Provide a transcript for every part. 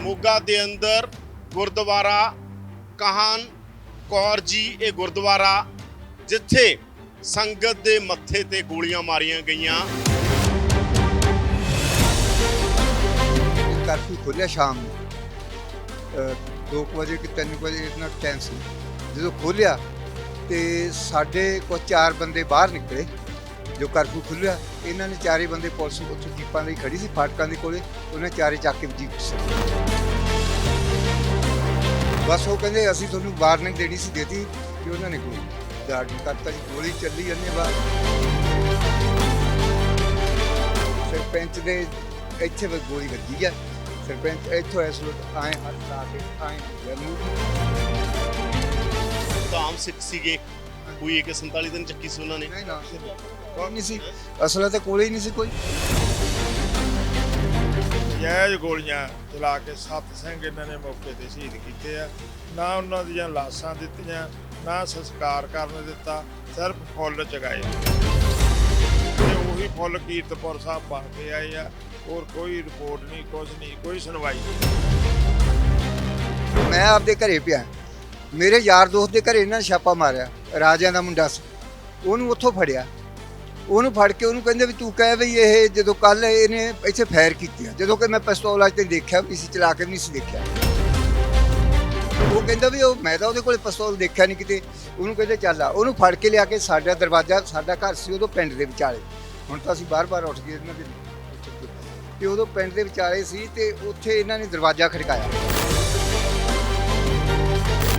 ਮੋਗਾ ਦੇ ਅੰਦਰ ਗੁਰਦੁਆਰਾ ਕਾਹਨ ਕੌਰ ਜੀ ਇਹ ਗੁਰਦੁਆਰਾ ਜਿੱਥੇ ਸੰਗਤ ਦੇ ਮੱਥੇ ਤੇ ਗੋਲੀਆਂ ਮਾਰੀਆਂ ਗਈਆਂ। कर्फ्यू खोलिया शाम ਨੂੰ 2 ਵਜੇ ਕਿ 3 ਵਜੇ ਇतना ਟਾਈਮ ਸੀ ਜਦੋਂ ਖੋਲਿਆ ਤੇ ਸਾਡੇ ਕੋ 4 ਬੰਦੇ ਬਾਹਰ ਨਿਕਲੇ। ਜੋ ਕਰਫਿਊ ਖੁੱਲਿਆ ਇਹਨਾਂ ਨੇ ਚਾਰੇ ਬੰਦੇ ਪੁਲਿਸ ਉੱਥੇ ਜੀਪਾਂ ਲਈ ਖੜੀ ਸੀ ਫਾਟਕਾਂ ਦੇ ਕੋਲੇ, ਉਹਨੇ ਚਾਰੇ ਚੱਕ ਕੇ ਜੀਪ ਸੀ। ਬਸ ਉਹ ਕਹਿੰਦੇ ਅਸੀਂ ਤੁਹਾਨੂੰ ਵਾਰਨਿੰਗ ਦੇਣੀ ਸੀ ਦੇਤੀ ਕਿ ਉਹਨਾਂ ਨੇ ਕੋਈ ਗਾਰਡ ਕਰਤਾ ਜੀ, ਗੋਲੀ ਚੱਲੀ ਜਾਂਦੀ ਬਾਹਰ। ਸਰਪੰਚ ਦੇ ਇੱਥੇ ਵੀ ਗੋਲੀ ਵੱਜੀ ਆ। ਸਰਪੰਚ ਇੱਥੋਂ ਇਸ ਵਕਤ ਆਏ ਹੱਥ ਲਾ ਕੇ ਆਏ ਜਰੂਰ ਤਾਂ ਆਮ ਸਿੱਖ ਸੀਗੇ, ਕੋਈ 47 ਦਿਨ ਚੱਕੀ ਸੀ ਉਹਨਾਂ ਨੇ। ਨਹੀਂ ਨਾ ਕੋਈ ਨਹੀਂ ਸੀ, ਅਸਲਾ ਤਾਂ ਕੋਲੇ ਹੀ ਨਹੀਂ ਸੀ ਕੋਈ। ਨਜਾਇਜ਼ ਗੋਲੀਆਂ ਚਲਾ ਕੇ 7 ਸਿੰਘ ਇਹਨਾਂ ਨੇ ਮੌਕੇ ਤੇ ਸ਼ਹੀਦ ਕੀਤੇ ਆ। ਨਾ ਉਹਨਾਂ ਦੀਆਂ ਲਾਸ਼ਾਂ ਦਿੱਤੀਆਂ, ਨਾ ਸੰਸਕਾਰ ਕਰਨ ਦਿੱਤਾ, ਸਿਰਫ ਫੁੱਲ ਚਗਾਏ ਤੇ ਉਹੀ ਫੁੱਲ ਕੀਰਤਪੁਰ ਸਾਹਿਬ ਬਣ ਕੇ ਆਏ ਆ। ਹੋਰ ਕੋਈ ਰਿਪੋਰਟ ਨਹੀਂ, ਕੁਝ ਨਹੀਂ, ਕੋਈ ਸੁਣਵਾਈ ਨਹੀਂ। ਮੈਂ ਆਪਦੇ ਘਰੇ ਪਿਆ, ਮੇਰੇ ਯਾਰ ਦੋਸਤ ਦੇ ਘਰੇ ਇਹਨਾਂ ਨੇ ਛਾਪਾ ਮਾਰਿਆ, ਰਾਜਿਆਂ ਦਾ ਮੁੰਡਾ ਸੀ, ਉਹਨੂੰ ਉੱਥੋਂ ਫੜਿਆ। ਉਹਨੂੰ ਫੜ ਕੇ ਉਹਨੂੰ ਕਹਿੰਦੇ ਵੀ ਤੂੰ ਕਹਿ ਵੀ ਇਹ ਜਦੋਂ ਕੱਲ ਇਹਨੇ ਇੱਥੇ ਫਾਇਰ ਕੀਤੀ ਆ, ਜਦੋਂ ਕਿ ਮੈਂ ਪਿਸਤੌਲ ਅੱਜ ਤੇ ਦੇਖਿਆ ਵੀ ਸੀ, ਚਲਾ ਕੇ ਵੀ ਨਹੀਂ ਸੀ ਦੇਖਿਆ। ਉਹ ਕਹਿੰਦਾ ਵੀ ਉਹ ਮੈਂ ਤਾਂ ਉਹਦੇ ਕੋਲੇ ਪਿਸਤੌਲ ਦੇਖਿਆ ਨਹੀਂ ਕਿਤੇ। ਉਹਨੂੰ ਕਹਿੰਦੇ ਚੱਲ ਆ, ਉਹਨੂੰ ਫੜ ਕੇ ਲਿਆ ਕੇ ਸਾਡਾ ਦਰਵਾਜ਼ਾ, ਸਾਡਾ ਘਰ ਸੀ ਉਦੋਂ ਪਿੰਡ ਦੇ ਵਿਚਾਲੇ, ਹੁਣ ਤਾਂ ਅਸੀਂ ਬਾਰ-ਬਾਰ ਉੱਠ ਗਏ ਇਹਨਾਂ ਦੇ, ਤੇ ਉਦੋਂ ਪਿੰਡ ਦੇ ਵਿਚਾਲੇ ਸੀ ਤੇ ਉੱਥੇ ਇਹਨਾਂ ਨੇ ਦਰਵਾਜ਼ਾ ਖੜਕਾਇਆ।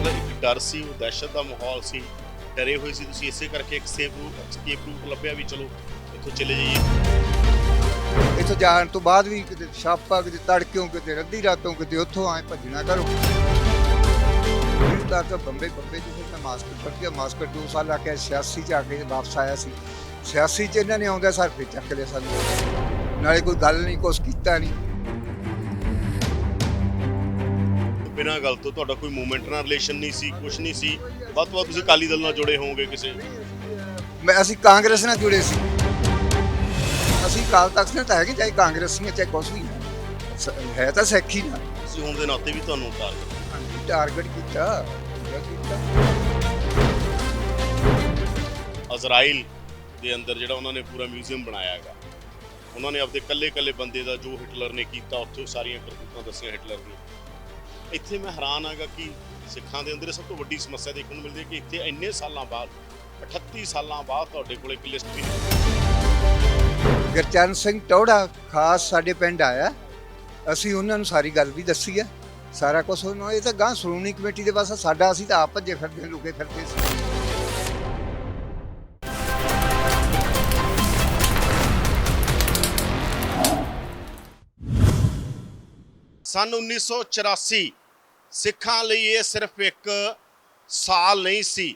ਇੱਕ ਡਰ ਸੀ, ਉਹ ਦਹਿਸ਼ਤ ਦਾ ਮਾਹੌਲ ਸੀ, ਡਰੇ ਹੋਏ ਸੀ ਤੁਸੀਂ, ਇਸੇ ਕਰਕੇ ਇੱਕ escape route ਲੱਭਿਆ ਵੀ ਚਲੋ ਇੱਥੋਂ ਚਲੇ ਜਾਈਏ। ਇੱਥੋਂ ਜਾਣ ਤੋਂ ਬਾਅਦ ਵੀ ਕਿਤੇ ਛਾਪਾ, ਕਿਤੇ ਤੜਕਿਓਂ, ਕਿਤੇ ਰੱਦੀ ਰਾਤੋਂ, ਕਿਤੇ ਉੱਥੋਂ ਆਏ ਭੱਜਣਾ ਕਰੋ। ਤਾਂ ਬੰਬੇ ਜਿੱਥੇ ਮੈਂ ਮਾਸਟਰ ਪੜ੍ਹ ਗਿਆ, ਮਾਸਟਰ 2 ਸਾਲ ਲਾ ਕੇ 86 ਚ ਆ ਕੇ ਵਾਪਸ ਆਇਆ ਸੀ। 86 ਚ ਇਹਨਾਂ ਨੇ ਆਉਂਦਾ ਸਰ ਫਿਰ ਚੱਕ ਲਿਆ ਸਾਨੂੰ, ਨਾਲੇ ਕੋਈ ਗੱਲ ਨਹੀਂ, ਕੁਛ ਕੀਤਾ ਨਹੀਂ। ਬਿਨਾਂ ਗੱਲ ਤੋਂ ਤੁਹਾਡਾ ਕੋਈ ਮੂਵਮੈਂਟ ਨਾਲ ਰਿਲੇਸ਼ਨ ਨਹੀਂ ਸੀ, ਕੁਝ ਨਹੀਂ ਸੀ, ਵੱਧ ਤੋਂ ਵੱਧ ਤੁਸੀਂ ਅਕਾਲੀ ਦਲ ਨਾਲ ਜੁੜੇ ਹੋਵੋਗੇ ਕਿਸੇ। ਅਸੀਂ ਕਾਂਗਰਸ ਨਾਲ ਜੁੜੇ ਸੀ, ਅਸੀਂ ਅਕਾਲ ਤਖਤ ਨਾਲ ਤਾਂ ਹੈਗੇ, ਚਾਹੇ ਕਾਂਗਰਸ ਨਹੀਂ ਚਾਹੇ ਕੁਛ ਵੀ ਹੈ ਤਾਂ ਸਿੱਖ ਹੀ ਨਾ। ਤੁਸੀਂ ਹੋਣ ਦੇ ਨਾਤੇ ਵੀ ਤੁਹਾਨੂੰ ਟਾਰਗੇਟ ਕੀਤਾ। ਇਜ਼ਰਾਈਲ ਦੇ ਅੰਦਰ ਜਿਹੜਾ ਉਹਨਾਂ ਨੇ ਪੂਰਾ ਮਿਊਜ਼ੀਅਮ ਬਣਾਇਆ ਹੈਗਾ, ਉਹਨਾਂ ਨੇ ਆਪਦੇ ਕੱਲੇ ਬੰਦੇ ਦਾ ਜੋ ਹਿਟਲਰ ਨੇ ਕੀਤਾ ਉੱਥੇ ਸਾਰੀਆਂ ਕਰਤੂਤਾਂ ਦੱਸੀਆਂ ਹਿਟਲਰ ਦੀਆਂ। ਇੱਥੇ ਮੈਂ ਹੈਰਾਨ ਆਗਾ ਕਿ ਸਿੱਖਾਂ ਦੇ ਅੰਦਰ ਸਭ ਤੋਂ ਵੱਡੀ ਸਮੱਸਿਆ ਦੇਖਣ ਨੂੰ ਮਿਲਦੀ ਹੈ ਕਿ ਇੱਥੇ ਇੰਨੇ ਸਾਲਾਂ ਬਾਅਦ 38 ਸਾਲਾਂ ਬਾਅਦ ਤੁਹਾਡੇ ਕੋਲ ਇੱਕ ਲਿਸਟ ਵੀ ਨਹੀਂ। ਗੁਰਚਰਨ ਸਿੰਘ ਟੌੜਾ ਖਾਸ ਸਾਡੇ ਪਿੰਡ ਆਇਆ, ਅਸੀਂ ਉਹਨਾਂ ਨੂੰ ਸਾਰੀ ਗੱਲ ਵੀ ਦੱਸੀ ਆ, ਸਾਰਾ ਕੁਝ ਉਹਨਾਂ। ਇਹ ਤਾਂ ਗਾਂ ਸ਼੍ਰੋਮਣੀ ਕਮੇਟੀ ਦੇ ਬਸ ਸਾਡਾ, ਅਸੀਂ ਤਾਂ ਆਪ ਭੱਜੇ ਫਿਰਦੇ ਲੁਕੇ ਫਿਰਦੇ ਸੀ। ਸਨ 1984 ਸਿੱਖਾਂ ਲਈ ਇਹ ਸਿਰਫ ਇੱਕ ਸਾਲ ਨਹੀਂ ਸੀ।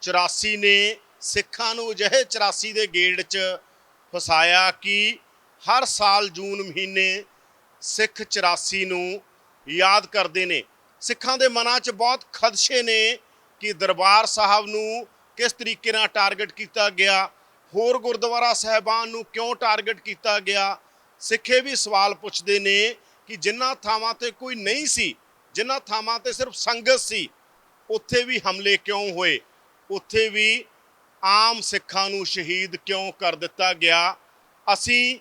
84 ਨੇ ਸਿੱਖਾਂ ਨੂੰ ਅਜਿਹੇ 84 ਦੇ ਗੇੜ 'ਚ ਫਸਾਇਆ ਕਿ ਹਰ ਸਾਲ ਜੂਨ ਮਹੀਨੇ ਸਿੱਖ 84 ਨੂੰ ਯਾਦ ਕਰਦੇ ਨੇ। ਸਿੱਖਾਂ ਦੇ ਮਨਾਂ 'ਚ ਬਹੁਤ ਖਦਸ਼ੇ ਨੇ ਕਿ ਦਰਬਾਰ ਸਾਹਿਬ ਨੂੰ ਕਿਸ ਤਰੀਕੇ ਨਾਲ ਟਾਰਗੇਟ ਕੀਤਾ ਗਿਆ, ਹੋਰ ਗੁਰਦੁਆਰਾ ਸਾਹਿਬਾਨ ਨੂੰ ਕਿਉਂ ਟਾਰਗੇਟ ਕੀਤਾ ਗਿਆ। ਸਿੱਖੇ ਵੀ ਸਵਾਲ ਪੁੱਛਦੇ ਨੇ ਕਿ ਜਿਨ੍ਹਾਂ ਥਾਵਾਂ ਤੇ ਕੋਈ ਨਹੀਂ ਸੀ, ਜਿਨ੍ਹਾਂ ਥਾਵਾਂ ਤੇ ਸਿਰਫ ਸੰਗਤ ਸੀ, ਉੱਥੇ ਵੀ ਹਮਲੇ ਕਿਉਂ ਹੋਏ, ਉੱਥੇ ਵੀ ਆਮ ਸਿੱਖਾਂ ਨੂੰ ਸ਼ਹੀਦ ਕਿਉਂ ਕਰ ਦਿੱਤਾ ਗਿਆ। ਅਸੀਂ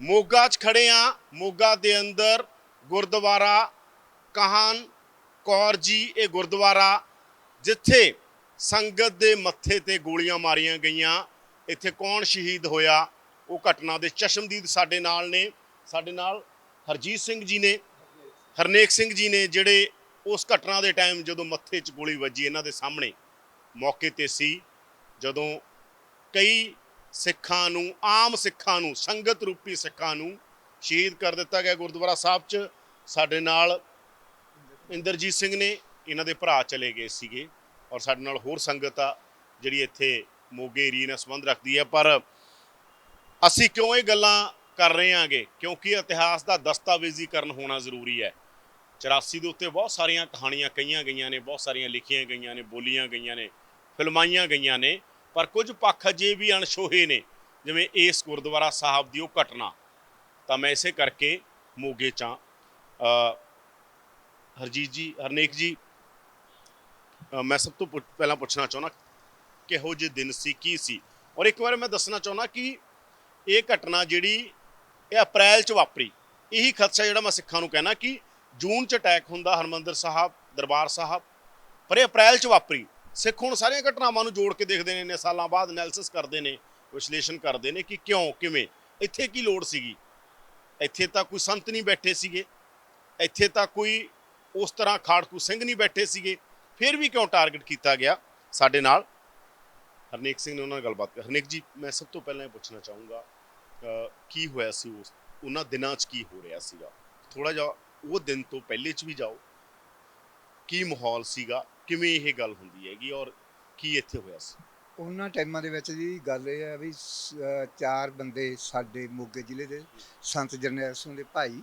ਮੋਗਾ 'ਚ ਖੜੇ ਹਾਂ। ਮੋਗਾ ਦੇ ਅੰਦਰ ਗੁਰਦੁਆਰਾ ਕਾਹਨ ਕੌਰ ਜੀ ਇਹ ਗੁਰਦੁਆਰਾ ਜਿੱਥੇ ਸੰਗਤ ਦੇ ਮੱਥੇ ਤੇ ਗੋਲੀਆਂ ਮਾਰੀਆਂ ਗਈਆਂ। ਇੱਥੇ ਕੌਣ ਸ਼ਹੀਦ ਹੋਇਆ, ਉਹ ਘਟਨਾ ਦੇ ਚਸ਼ਮਦੀਦ ਸਾਡੇ ਨਾਲ ਨੇ। ਸਾਡੇ ਨਾਲ ਹਰਜੀਤ ਸਿੰਘ ਜੀ ਨੇ, ਹਰਨੇਕ ਸਿੰਘ ਜੀ ਨੇ, ਜਿਹੜੇ ਉਸ ਘਟਨਾ ਦੇ ਟਾਈਮ ਜਦੋਂ ਮੱਥੇ 'ਚ ਗੋਲੀ ਵੱਜੀ ਇਹਨਾਂ ਦੇ ਸਾਹਮਣੇ ਮੌਕੇ ਤੇ ਸੀ, ਜਦੋਂ ਕਈ ਸਿੱਖਾਂ ਨੂੰ, ਆਮ ਸਿੱਖਾਂ ਨੂੰ, ਸੰਗਤ ਰੂਪੀ ਸਿੱਖਾਂ ਨੂੰ ਸ਼ਹੀਦ ਕਰ ਦਿੱਤਾ ਗਿਆ ਗੁਰਦੁਆਰਾ ਸਾਹਿਬ 'ਚ। ਸਾਡੇ ਨਾਲ ਇੰਦਰਜੀਤ ਸਿੰਘ ਨੇ, ਇਹਨਾਂ ਦੇ ਭਰਾ ਚਲੇ ਗਏ ਸੀਗੇ, ਔਰ ਸਾਡੇ ਨਾਲ ਹੋਰ ਸੰਗਤ ਆ ਜਿਹੜੀ ਇੱਥੇ ਮੋਗੇ ਏਰੀਏ ਨਾਲ ਸੰਬੰਧ ਰੱਖਦੀ ਹੈ। ਪਰ ਅਸੀਂ ਕਿਉਂ ਇਹ ਗੱਲਾਂ ਕਰ ਰਹੇ ਹਾਂਗੇ, ਕਿਉਂਕਿ ਇਤਿਹਾਸ ਦਾ ਦਸਤਾਵੇਜ਼ੀਕਰਨ ਹੋਣਾ ਜ਼ਰੂਰੀ ਹੈ। 84 ਦੇ ਉੱਤੇ ਬਹੁਤ ਸਾਰੀਆਂ ਕਹਾਣੀਆਂ ਕਹੀਆਂ ਗਈਆਂ ਨੇ, ਬਹੁਤ ਸਾਰੀਆਂ ਲਿਖੀਆਂ ਗਈਆਂ ਨੇ, ਬੋਲੀਆਂ ਗਈਆਂ ਨੇ, ਫਿਲਮਾਈਆਂ ਗਈਆਂ ਨੇ, ਪਰ ਕੁਝ ਪੱਖ ਅਜੇ ਵੀ ਅਣਛੋਹੇ ਨੇ, ਜਿਵੇਂ ਇਸ ਗੁਰਦੁਆਰਾ ਸਾਹਿਬ ਦੀ ਉਹ ਘਟਨਾ। ਤਾਂ ਮੈਂ ਇਸੇ ਕਰਕੇ ਮੋਗੇ 'ਚ ਹਰਜੀਤ ਜੀ, ਹਰਨੇਕ ਜੀ, ਮੈਂ ਸਭ ਤੋਂ ਪਹਿਲਾਂ ਪੁੱਛਣਾ ਚਾਹੁੰਦਾ ਕਿਹੋ ਜਿਹੇ ਦਿਨ ਸੀ, ਕੀ ਸੀ। ਔਰ ਇੱਕ ਵਾਰ ਮੈਂ ਦੱਸਣਾ ਚਾਹੁੰਦਾ ਕਿ ਇਹ ਘਟਨਾ ਜਿਹੜੀ ਇਹ ਅਪ੍ਰੈਲ 'ਚ ਵਾਪਰੀ, ਇਹੀ ਖਦਸ਼ਾ ਜਿਹੜਾ ਮੈਂ ਸਿੱਖਾਂ ਨੂੰ ਕਹਿਣਾ ਕਿ ਜੂਨ 'ਚ ਅਟੈਕ ਹੁੰਦਾ ਹਰਿਮੰਦਰ ਸਾਹਿਬ, ਦਰਬਾਰ ਸਾਹਿਬ, ਪਰ ਇਹ ਅਪ੍ਰੈਲ 'ਚ ਵਾਪਰੀ। ਸਿੱਖ ਹੁਣ ਸਾਰੀਆਂ ਘਟਨਾਵਾਂ ਨੂੰ ਜੋੜ ਕੇ ਦੇਖਦੇ ਨੇ, ਇੰਨੇ ਸਾਲਾਂ ਬਾਅਦ ਐਨਾਲਿਸਿਸ ਕਰਦੇ ਨੇ, ਵਿਸ਼ਲੇਸ਼ਣ ਕਰਦੇ ਨੇ ਕਿ ਕਿਉਂ, ਕਿਵੇਂ, ਇੱਥੇ ਕੀ ਲੋੜ ਸੀਗੀ। ਇੱਥੇ ਤਾਂ ਕੋਈ ਸੰਤ ਨਹੀਂ ਬੈਠੇ ਸੀਗੇ, ਇੱਥੇ ਤਾਂ ਕੋਈ ਉਸ ਤਰ੍ਹਾਂ ਖਾੜਕੂ ਸਿੰਘ ਨਹੀਂ ਬੈਠੇ ਸੀਗੇ, ਫਿਰ ਵੀ ਕਿਉਂ ਟਾਰਗੇਟ ਕੀਤਾ ਗਿਆ। ਸਾਡੇ ਨਾਲ ਹਰਨੇਕ ਸਿੰਘ ਨੇ ਉਹਨਾਂ ਨਾਲ ਗੱਲਬਾਤ ਕਰ। ਹਰਨੇਕ ਜੀ, ਮੈਂ ਸਭ ਤੋਂ ਪਹਿਲਾਂ ਇਹ ਪੁੱਛਣਾ ਚਾਹੂੰਗਾ ਕੀ ਹੋਇਆ ਸੀ ਉਹਨਾਂ ਦਿਨਾਂ 'ਚ, ਕੀ ਹੋ ਰਿਹਾ ਸੀਗਾ। ਥੋੜ੍ਹਾ ਜਿਹਾ ਉਹ ਦਿਨ ਤੋਂ ਪਹਿਲੇ 'ਚ ਵੀ ਜਾਓ, ਕੀ ਮਾਹੌਲ ਸੀਗਾ, ਕਿਵੇਂ ਇਹ ਗੱਲ ਹੁੰਦੀ ਹੈਗੀ ਔਰ ਕੀ ਇੱਥੇ ਹੋਇਆ ਸੀ। ਉਹਨਾਂ ਟਾਈਮਾਂ ਦੇ ਵਿੱਚ ਜੀ ਗੱਲ ਇਹ ਹੈ ਵੀ 4 ਬੰਦੇ ਸਾਡੇ ਮੋਗੇ ਜ਼ਿਲ੍ਹੇ ਦੇ ਸੰਤ ਜਰਨੈਲ ਸਿੰਘ ਦੇ ਭਾਈ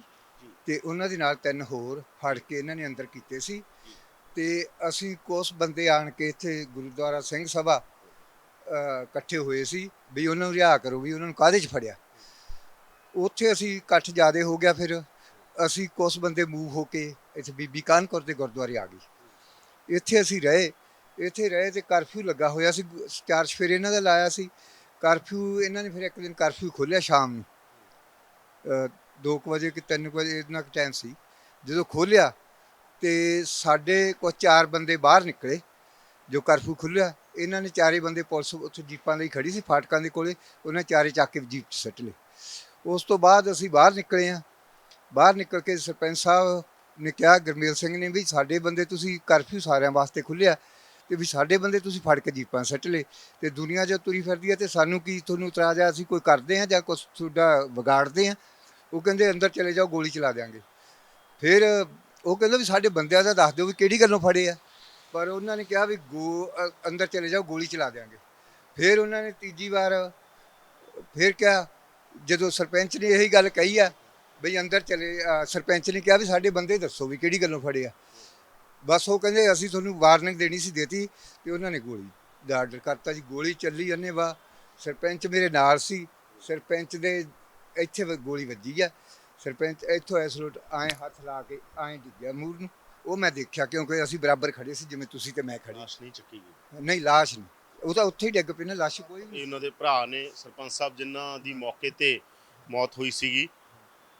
ਤੇ ਉਹਨਾਂ ਦੇ ਨਾਲ 3 ਹੋਰ ਫੜ ਕੇ ਇਹਨਾਂ ਨੇ ਅੰਦਰ ਕੀਤੇ ਸੀ। ਤੇ ਅਸੀਂ ਕੁਛ ਬੰਦੇ ਆਣ ਕੇ ਇੱਥੇ ਗੁਰਦੁਆਰਾ ਸਿੰਘ ਸਭਾ ਇਕੱਠੇ ਹੋਏ ਸੀ ਵੀ ਉਹਨਾਂ ਨੂੰ ਰਿਹਾ ਕਰੋ, ਵੀ ਉਹਨਾਂ ਨੂੰ ਕਾਹਦੇ 'ਚ ਫੜਿਆ। ਉੱਥੇ ਅਸੀਂ ਇਕੱਠ ਜ਼ਿਆਦਾ ਹੋ ਗਿਆ, ਫਿਰ ਅਸੀਂ ਕੁਛ ਬੰਦੇ ਮੂਵ ਹੋ ਕੇ ਇੱਥੇ ਬੀਬੀ ਕਾਨਕੌਰ ਦੇ ਗੁਰਦੁਆਰੇ ਆ ਗਏ। ਇੱਥੇ ਅਸੀਂ ਰਹੇ ਤੇ ਕਰਫਿਊ ਲੱਗਾ ਹੋਇਆ ਸੀ, 4 ਚੁਫੇਰੇ ਇਹਨਾਂ ਦਾ ਲਾਇਆ ਸੀ ਕਰਫਿਊ। ਇਹਨਾਂ ਨੇ ਫਿਰ ਇੱਕ ਦਿਨ ਕਰਫਿਊ ਖੋਲ੍ਹਿਆ ਸ਼ਾਮ ਨੂੰ 2 ਵਜੇ ਕਿ 3 ਵਜੇ ਇੰਨਾ ਕੁ ਟਾਈਮ ਸੀ। ਜਦੋਂ ਖੋਲ੍ਹਿਆ ਤੇ ਸਾਡੇ ਕੁਛ 4 ਬੰਦੇ ਬਾਹਰ ਨਿਕਲੇ। ਜੋ ਕਰਫਿਊ ਖੁੱਲ੍ਹਿਆ, ਇਹਨਾਂ ਨੇ 4 ਬੰਦੇ ਪੁਲਿਸ ਉੱਥੇ ਜੀਪਾਂ ਲਈ ਖੜੀ ਸੀ ਫਾਟਕਾਂ ਦੇ ਕੋਲੇ, ਉਹਨਾਂ 4 ਚੱਕ ਕੇ ਜੀਪ 'ਚ ਸੁੱਟ ਲਏ। ਉਸ ਤੋਂ ਬਾਅਦ ਅਸੀਂ ਬਾਹਰ ਨਿਕਲੇ ਹਾਂ। ਬਾਹਰ ਨਿਕਲ ਕੇ ਸਰਪੰਚ ਸਾਹਿਬ ਨੇ ਕਿਹਾ, ਗੁਰਮੇਲ ਸਿੰਘ ਨੇ, ਵੀ ਸਾਡੇ ਬੰਦੇ ਤੁਸੀਂ ਕਰਫਿਊ ਸਾਰਿਆਂ ਵਾਸਤੇ ਖੁੱਲ੍ਹਿਆ ਤੇ ਵੀ ਸਾਡੇ ਬੰਦੇ ਤੁਸੀਂ ਫੜ ਕੇ ਜੀਪਾਂ ਸੁੱਟ ਲਏ ਤੇ ਦੁਨੀਆ ਜੋ ਤੁਰੀ ਫਿਰਦੀ ਹੈ ਤੇ ਸਾਨੂੰ ਕੀ ਤੁਹਾਨੂੰ ਇਤਰਾਜ਼ ਆ, ਅਸੀਂ ਕੋਈ ਕਰਦੇ ਹਾਂ ਜਾਂ ਕੁਛ ਤੁਹਾਡਾ ਵਿਗਾੜਦੇ ਹਾਂ। ਉਹ ਕਹਿੰਦੇ ਅੰਦਰ ਚਲੇ ਜਾਓ, ਗੋਲੀ ਚਲਾ ਦਿਆਂਗੇ। ਫਿਰ ਉਹ ਕਹਿੰਦਾ ਵੀ ਸਾਡੇ ਬੰਦਿਆਂ ਦਾ ਦੱਸ ਦਿਓ ਵੀ ਕਿਹੜੀ ਗੱਲੋਂ ਫੜੇ ਆ, ਪਰ ਉਹਨਾਂ ਨੇ ਕਿਹਾ ਵੀ ਅੰਦਰ ਚਲੇ ਜਾਓ, ਗੋਲੀ ਚਲਾ ਦਿਆਂਗੇ। ਫਿਰ ਉਹਨਾਂ ਨੇ ਤੀਜੀ ਵਾਰ ਫਿਰ ਕਿਹਾ, ਜਦੋਂ ਸਰਪੰਚ ਨੇ ਇਹੀ ਗੱਲ ਕਹੀ ਆ ਬਈ ਅੰਦਰ ਚਲੇ, ਸਰਪੰਚ ਨੇ ਕਿਹਾ ਵੀ ਸਾਡੇ ਬੰਦੇ ਦੱਸੋ ਵੀ ਕਿਹੜੀ ਗੱਲੋਂ ਫੜੇ ਆ। ਬਸ ਉਹ ਕਹਿੰਦੇ ਅਸੀਂ ਤੁਹਾਨੂੰ ਵਾਰਨਿੰਗ ਦੇਣੀ ਸੀ, ਦੇਤੀ, ਤੇ ਉਹਨਾਂ ਨੇ ਗੋਲੀ ਦਾ ਆਰਡਰ ਕਰਤਾ ਜੀ। ਗੋਲੀ ਚੱਲੀ ਜਾਂਦੇ ਵਾ। ਸਰਪੰਚ ਮੇਰੇ ਨਾਲ ਸੀ, ਸਰਪੰਚ ਦੇ ਇੱਥੇ ਗੋਲੀ ਵੱਜੀ ਆ। ਸਰਪੰਚ ਇੱਥੋਂ ਐਸਲੋਟ ਆਏ ਹੱਥ ਲਾ ਕੇ ਆਏ ਡਿੱਗਿਆ ਮੂਹਰ ਨੂੰ। ਉਹ ਮੈਂ ਦੇਖਿਆ ਕਿਉਂਕਿ ਅਸੀਂ ਬਰਾਬਰ ਖੜੇ ਸੀ, ਜਿਵੇਂ ਤੁਸੀਂ ਤੇ ਮੈਂ ਖੜੇ। ਲਾਸ਼ ਨਹੀਂ ਚੱਕੀ ਗਈ? ਨਹੀਂ, ਲਾਸ਼ ਨਹੀਂ, ਉਹ ਤਾਂ ਉੱਥੇ ਹੀ ਡਿੱਗ ਪਈ ਨਾ, ਲਾਸ਼ ਕੋਈ ਨਹੀਂ। ਉਹਨਾਂ ਦੇ ਭਰਾ ਨੇ, ਸਰਪੰਚ ਸਾਹਿਬ ਜਿਨ੍ਹਾਂ ਦੀ ਮੌਕੇ ਤੇ ਮੌਤ ਹੋਈ ਸੀਗੀ,